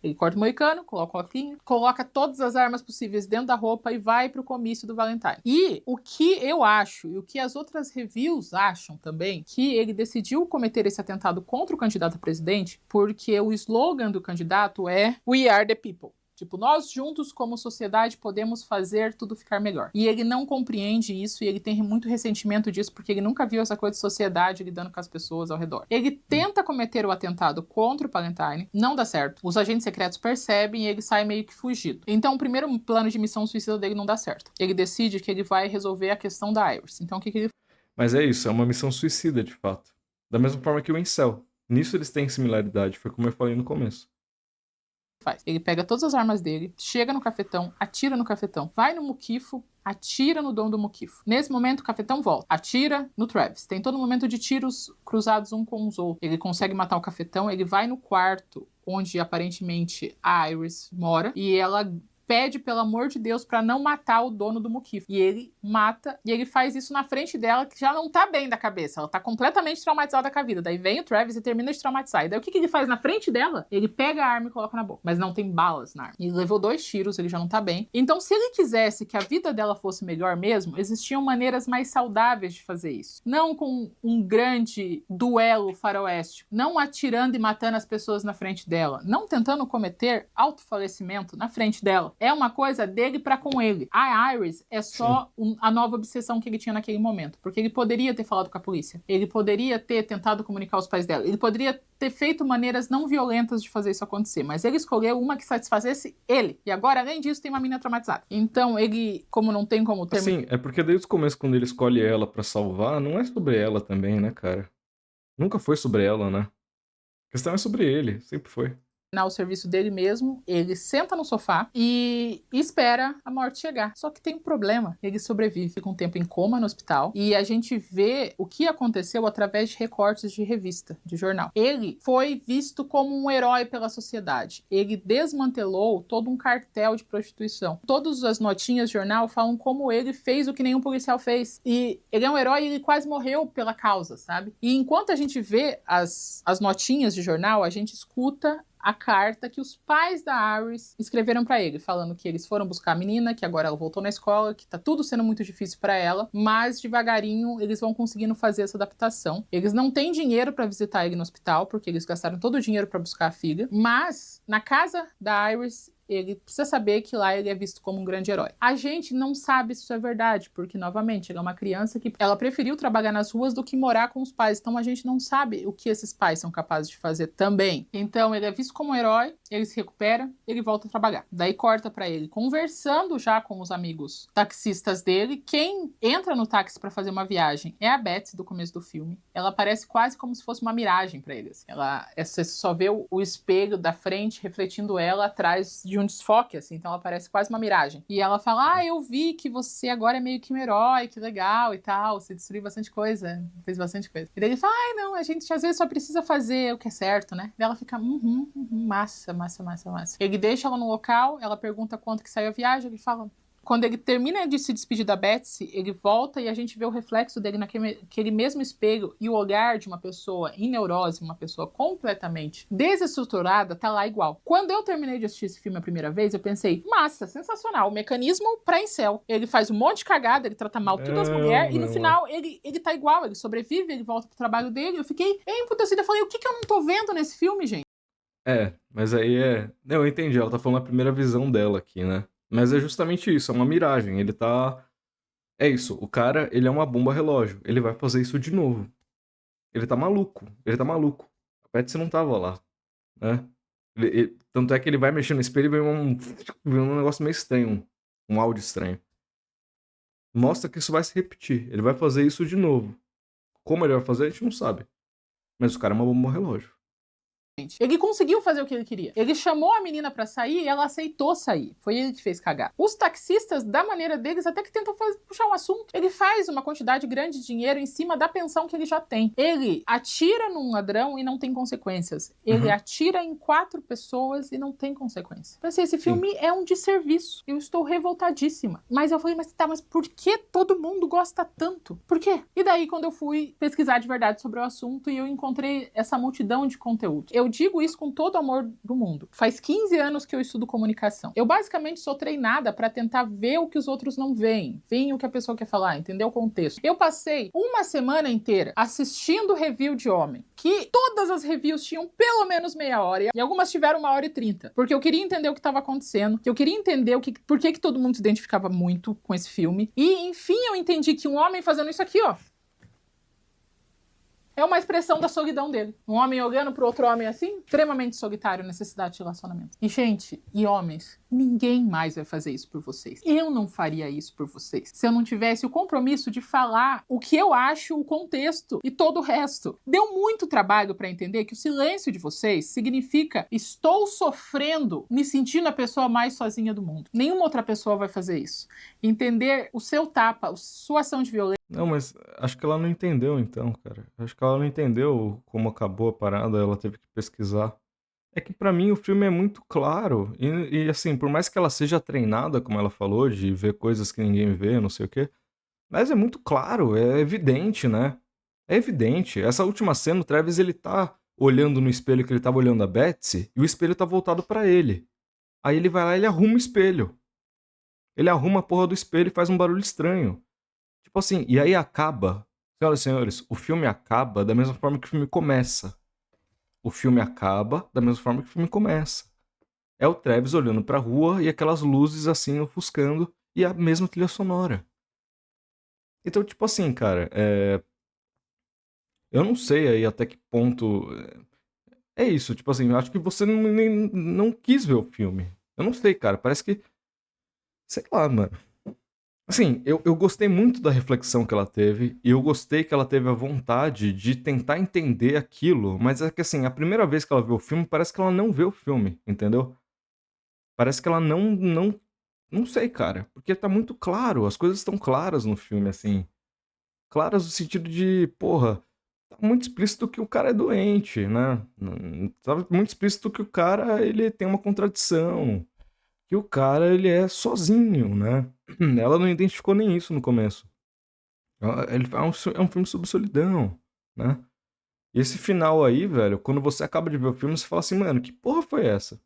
Ele corta o moicano, coloca o óculos, coloca todas as armas possíveis dentro da roupa e vai pro comício do Valentine. E o que eu acho, e o que as outras reviews acham também, que ele decidiu cometer esse atentado contra o candidato a presidente porque o slogan do candidato é We are the people. Tipo, nós juntos como sociedade podemos fazer tudo ficar melhor. E ele não compreende isso e ele tem muito ressentimento disso porque ele nunca viu essa coisa de sociedade lidando com as pessoas ao redor. Ele tenta cometer o atentado contra o Valentine, não dá certo. Os agentes secretos percebem e ele sai meio que fugido. Então o primeiro plano de missão suicida dele não dá certo. Ele decide que ele vai resolver a questão da Iris. Então o que ele... Mas é isso, é uma missão suicida de fato. Da mesma forma que o Incel. Nisso eles têm similaridade, foi como eu falei no começo. Faz. Ele pega todas as armas dele, chega no cafetão, atira no cafetão, vai no muquifo, atira no dono do muquifo. Nesse momento, o cafetão volta, atira no Travis. Tem todo momento de tiros cruzados um com os outros. Ele consegue matar o cafetão, ele vai no quarto onde aparentemente a Iris mora e ela pede, pelo amor de Deus, pra não matar o dono do muquifo. E ele mata, e ele faz isso na frente dela, que já não tá bem da cabeça. Ela tá completamente traumatizada com a vida. Daí vem o Travis e termina de traumatizar. E daí o que ele faz na frente dela? Ele pega a arma e coloca na boca. Mas não tem balas na arma. Ele levou 2 tiros, ele já não tá bem. Então, se ele quisesse que a vida dela fosse melhor mesmo, existiam maneiras mais saudáveis de fazer isso. Não com um grande duelo faroeste. Não atirando e matando as pessoas na frente dela. Não tentando cometer autofalecimento na frente dela. é uma coisa dele pra com ele. A Iris é só a nova obsessão que ele tinha naquele momento, porque ele poderia ter falado com a polícia, ele poderia ter tentado comunicar aos pais dela, ele poderia ter feito maneiras não violentas de fazer isso acontecer, mas ele escolheu uma que satisfazesse ele. E agora, além disso, tem uma menina traumatizada. Então, ele, como não tem como terminar... Assim, é porque desde o começo, quando ele escolhe ela pra salvar, não é sobre ela também, né, cara? Nunca foi sobre ela, né? A questão é sobre ele, sempre foi. O serviço dele mesmo, ele senta no sofá e espera a morte chegar. Só que tem um problema, ele sobrevive, fica um tempo em coma no hospital e a gente vê o que aconteceu através de recortes de revista, de jornal. Ele foi visto como um herói pela sociedade. Ele desmantelou todo um cartel de prostituição. Todas as notinhas de jornal falam como ele fez o que nenhum policial fez. E ele é um herói e ele quase morreu pela causa, sabe? E enquanto a gente vê as notinhas de jornal, a gente escuta a carta que os pais da Iris escreveram pra ele, falando que eles foram buscar a menina, que agora ela voltou na escola, que tá tudo sendo muito difícil pra ela, mas devagarinho eles vão conseguindo fazer essa adaptação. Eles não têm dinheiro pra visitar ele no hospital, porque eles gastaram todo o dinheiro pra buscar a filha, mas na casa da Iris ele precisa saber que lá ele é visto como um grande herói. A gente não sabe se isso é verdade, porque, novamente, ele é uma criança que ela preferiu trabalhar nas ruas do que morar com os pais. Então a gente não sabe o que esses pais são capazes de fazer também. Então ele é visto como um herói, ele se recupera, ele volta a trabalhar. Daí corta pra ele conversando já com os amigos taxistas dele. Quem entra no táxi pra fazer uma viagem é a Betsy do começo do filme. Ela parece quase como se fosse uma miragem pra eles. Você só vê o espelho da frente refletindo ela atrás de um desfoque, assim, então ela parece quase uma miragem. E ela fala, eu vi que você agora é meio que um herói, que legal e tal, você destruiu bastante coisa, fez bastante coisa. E daí ele fala, não, a gente às vezes só precisa fazer o que é certo, né? E ela fica, massa. Ele deixa ela no local, ela pergunta quanto que saiu a viagem, ele fala... Quando ele termina de se despedir da Betsy, ele volta e a gente vê o reflexo dele naquele mesmo espelho e o olhar de uma pessoa em neurose, uma pessoa completamente desestruturada, tá lá igual. Quando eu terminei de assistir esse filme a primeira vez, eu pensei, massa, sensacional, o mecanismo pra incel. Ele faz um monte de cagada, ele trata mal todas as mulheres e no final ele tá igual, ele sobrevive, ele volta pro trabalho dele. Eu fiquei emputecida, eu falei, o que eu não tô vendo nesse filme, gente? Mas aí é... Não, eu entendi, ela tá falando a primeira visão dela aqui, né? Mas é justamente isso, é uma miragem. Ele tá... É isso, o cara, ele é uma bomba relógio. Ele vai fazer isso de novo. Ele tá maluco. A Betsy não tava lá, né? Tanto é que ele vai mexer no espelho e vem um negócio meio estranho. Um áudio estranho. Mostra que isso vai se repetir. Ele vai fazer isso de novo. Como ele vai fazer, a gente não sabe. Mas o cara é uma bomba relógio. Ele conseguiu fazer o que ele queria. Ele chamou a menina pra sair e ela aceitou sair. Foi ele que fez cagar. Os taxistas, da maneira deles, até que tentam puxar um assunto. Ele faz uma quantidade grande de dinheiro em cima da pensão que ele já tem. Ele atira num ladrão e não tem consequências. Ele atira em 4 pessoas e não tem consequência. Pensei, esse filme é um desserviço. Eu estou revoltadíssima. Mas eu falei, mas por que todo mundo gosta tanto? Por quê? E daí, quando eu fui pesquisar de verdade sobre o assunto, e eu encontrei essa multidão de conteúdo. Eu digo isso com todo o amor do mundo. Faz 15 anos que eu estudo comunicação. Eu basicamente sou treinada para tentar ver o que os outros não veem. Veem o que a pessoa quer falar, entender o contexto. Eu passei uma semana inteira assistindo review de homem, que todas as reviews tinham pelo menos meia hora, e algumas tiveram 1h30, porque eu queria entender o que estava acontecendo, que eu queria entender por que todo mundo se identificava muito com esse filme. E, enfim, eu entendi que um homem fazendo isso aqui, ó, é uma expressão da solidão dele. Um homem olhando pro outro homem assim, extremamente solitário, necessidade de relacionamento. E, gente, e homens, ninguém mais vai fazer isso por vocês. Eu não faria isso por vocês se eu não tivesse o compromisso de falar o que eu acho, o contexto e todo o resto. Deu muito trabalho para entender que o silêncio de vocês significa estou sofrendo, me sentindo a pessoa mais sozinha do mundo. Nenhuma outra pessoa vai fazer isso. Entender o seu tapa, a sua ação de violência. Não, mas acho que ela não entendeu então, cara. Acho que ela não entendeu como acabou a parada, ela teve que pesquisar. É que pra mim o filme é muito claro. Assim, por mais que ela seja treinada, como ela falou, de ver coisas que ninguém vê, não sei o quê. Mas é muito claro, é evidente, né? É evidente. Essa última cena, o Travis, ele tá olhando no espelho que ele tava olhando a Betsy, e o espelho tá voltado pra ele. Aí ele vai lá e ele arruma o espelho. Ele arruma a porra do espelho e faz um barulho estranho. Tipo assim, e aí acaba. Senhoras e senhores, o filme acaba da mesma forma que o filme começa. O filme acaba da mesma forma que o filme começa. É o Travis olhando pra rua e aquelas luzes, assim, ofuscando, e a mesma trilha sonora. Então, tipo assim, cara, eu não sei aí até que ponto é isso, tipo assim, eu acho que você não quis ver o filme. Eu não sei, cara, parece que sei lá, mano. Assim, eu gostei muito da reflexão que ela teve, e eu gostei que ela teve a vontade de tentar entender aquilo, mas é que assim, a primeira vez que ela vê o filme, parece que ela não vê o filme, entendeu? Parece que ela não sei, cara, porque tá muito claro, as coisas estão claras no filme, assim. Claras no sentido de, porra, tá muito explícito que o cara é doente, né? Tá muito explícito que o cara, ele tem uma contradição, que o cara, ele é sozinho, né? Ela não identificou nem isso no começo. Ele é um filme sobre solidão, né? E esse final aí, velho, quando você acaba de ver o filme, você fala assim, mano, que porra foi essa?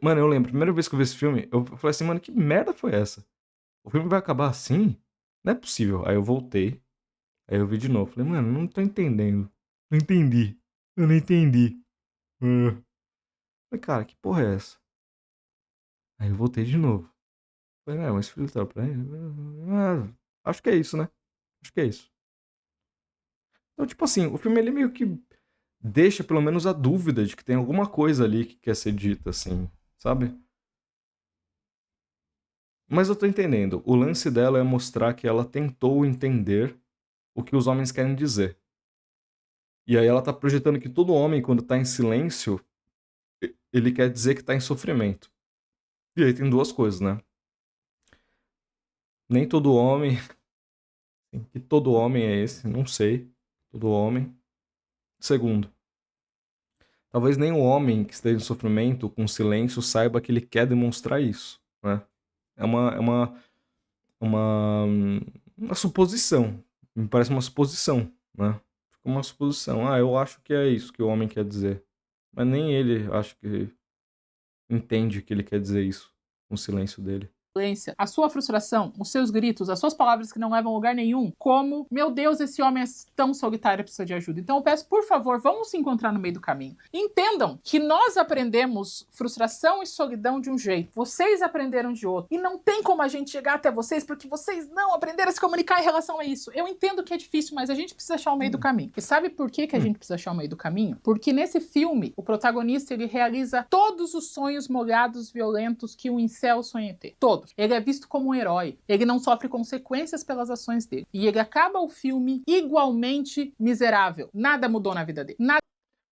Mano, eu lembro, a primeira vez que eu vi esse filme, eu falei assim, mano, que merda foi essa? O filme vai acabar assim? Não é possível. Aí eu voltei, aí eu vi de novo. Falei, mano, não tô entendendo. Não entendi. Eu não entendi. Falei, cara, que porra é essa? Aí eu voltei de novo. Falei, mas filtrar pra ele? Acho que é isso, né? Acho que é isso. Então, tipo assim, o filme ele meio que deixa pelo menos a dúvida de que tem alguma coisa ali que quer ser dita, assim, sabe? Mas eu tô entendendo. O lance dela é mostrar que ela tentou entender o que os homens querem dizer. E aí ela tá projetando que todo homem, quando tá em silêncio, ele quer dizer que tá em sofrimento. E aí tem duas coisas, né? Nem todo homem. Que todo homem é esse? Não sei. Todo homem. Segundo, talvez nem o homem que esteja em sofrimento, com silêncio, saiba que ele quer demonstrar isso, né? É uma, uma suposição. Me parece uma suposição, né? Fica uma suposição. Ah, eu acho que é isso que o homem quer dizer. Mas nem ele acho que entende que ele quer dizer isso com o silêncio dele. A sua frustração, os seus gritos, as suas palavras que não levam a lugar nenhum, como, meu Deus, esse homem é tão solitário, precisa de ajuda. Então eu peço, por favor, vamos se encontrar no meio do caminho. Entendam que nós aprendemos frustração e solidão de um jeito, vocês aprenderam de outro. E não tem como a gente chegar até vocês porque vocês não aprenderam a se comunicar em relação a isso. Eu entendo que é difícil, mas a gente precisa achar o meio do caminho. E sabe por que a gente precisa achar o meio do caminho? Porque nesse filme, o protagonista ele realiza todos os sonhos molhados, violentos que um incel sonha em ter. Todos. Ele é visto como um herói. Ele não sofre consequências pelas ações dele. E ele acaba o filme igualmente miserável. Nada mudou na vida dele. Nada.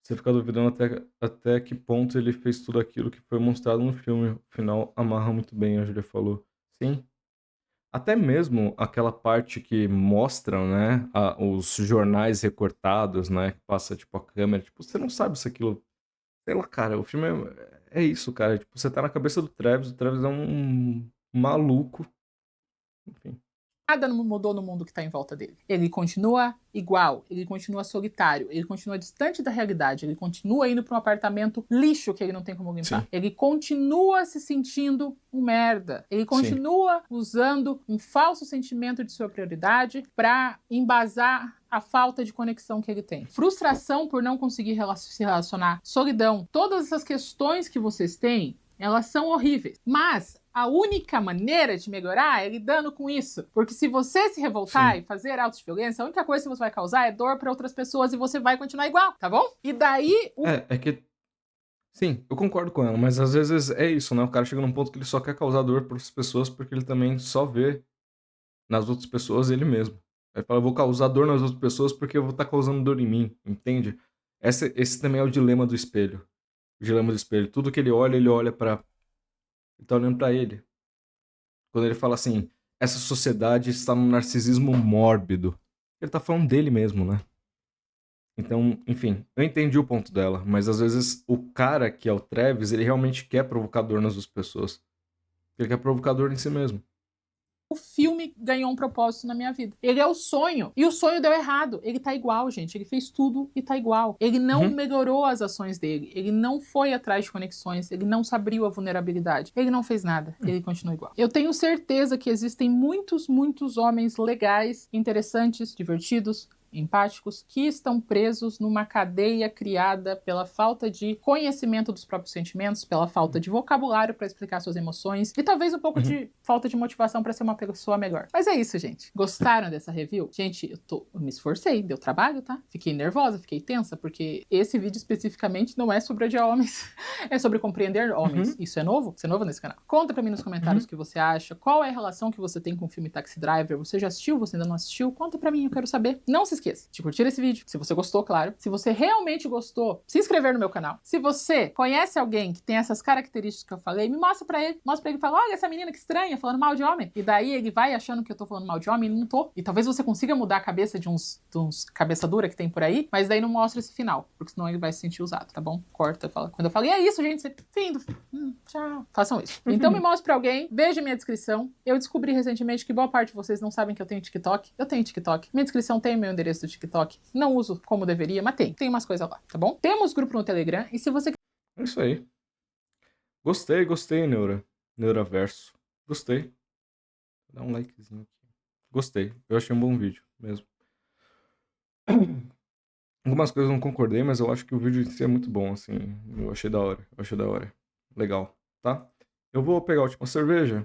Você fica duvidando até que ponto ele fez tudo aquilo que foi mostrado no filme. O final amarra muito bem, a Julia falou. Sim. Até mesmo aquela parte que mostram, né, os jornais recortados, né, que passa, tipo, a câmera. Tipo, você não sabe se aquilo... Sei lá, cara, o filme é isso, cara. Tipo, você tá na cabeça do Travis, o Travis é um maluco. Enfim. Nada mudou no mundo que está em volta dele. Ele continua igual, ele continua solitário, ele continua distante da realidade, ele continua indo para um apartamento lixo que ele não tem como limpar. Sim. Ele continua se sentindo um merda. Ele continua usando um falso sentimento de superioridade para embasar a falta de conexão que ele tem. Frustração por não conseguir se relacionar, solidão, todas essas questões que vocês têm, elas são horríveis. Mas a única maneira de melhorar é lidando com isso. Porque se você se revoltar Sim. e fazer autos de violência, a única coisa que você vai causar é dor para outras pessoas e você vai continuar igual, tá bom? E daí... É que... Sim, eu concordo com ela, mas às vezes é isso, né? O cara chega num ponto que ele só quer causar dor para as pessoas porque ele também só vê nas outras pessoas ele mesmo. Aí fala, eu vou causar dor nas outras pessoas porque eu vou estar causando dor em mim, entende? Esse também é o dilema do espelho. O dilema do espelho. Tudo que ele olha pra... Ele tá olhando pra ele. Quando ele fala assim, essa sociedade está num narcisismo mórbido. Ele tá falando dele mesmo, né? Então, enfim, eu entendi o ponto dela, mas às vezes o cara que é o Travis, ele realmente quer provocar dor nas outras pessoas. Ele quer provocar dor em si mesmo. O filme ganhou um propósito na minha vida. Ele é o sonho. E o sonho deu errado. Ele tá igual, gente. Ele fez tudo e tá igual. Ele não melhorou as ações dele. Ele não foi atrás de conexões. Ele não se abriu à vulnerabilidade. Ele não fez nada. Ele continua igual. Eu tenho certeza que existem muitos homens legais, interessantes, divertidos, empáticos que estão presos numa cadeia criada pela falta de conhecimento dos próprios sentimentos, pela falta de vocabulário para explicar suas emoções e talvez um pouco de falta de motivação para ser uma pessoa melhor. Mas é isso, gente. Gostaram dessa review? Gente, eu me esforcei, deu trabalho, tá? Fiquei nervosa, fiquei tensa, porque esse vídeo especificamente não é sobre odiar homens, é sobre compreender homens. Isso é novo? Isso é novo nesse canal. Conta pra mim nos comentários o que você acha, qual é a relação que você tem com o filme Taxi Driver, você já assistiu, você ainda não assistiu? Conta pra mim, eu quero saber. Não se esqueça de curtir esse vídeo, se você gostou, claro. Se você realmente gostou, se inscrever no meu canal. Se você conhece alguém que tem essas características que eu falei, me mostra pra ele. Mostra pra ele e fala, olha essa menina que estranha, falando mal de homem. E daí ele vai achando que eu tô falando mal de homem e não tô. E talvez você consiga mudar a cabeça de uns cabeça dura que tem por aí, mas daí não mostra esse final, porque senão ele vai se sentir usado, tá bom? Corta, fala. Quando eu falo, e é isso, gente, você... fim do... tchau. Façam isso. Então me mostre pra alguém, veja minha descrição. Eu descobri recentemente que boa parte de vocês não sabem que eu tenho TikTok. Eu tenho TikTok. Minha descrição tem meu endereço do TikTok. Não uso como deveria, mas tem. Tem umas coisas lá, tá bom? Temos grupo no Telegram e se você... É isso aí. Gostei, Neuraverso. Gostei. Dá um likezinho aqui. Gostei. Eu achei um bom vídeo mesmo. Algumas coisas eu não concordei, mas eu acho que o vídeo em si é muito bom, assim. Eu achei da hora. Legal, tá? Eu vou pegar a última cerveja.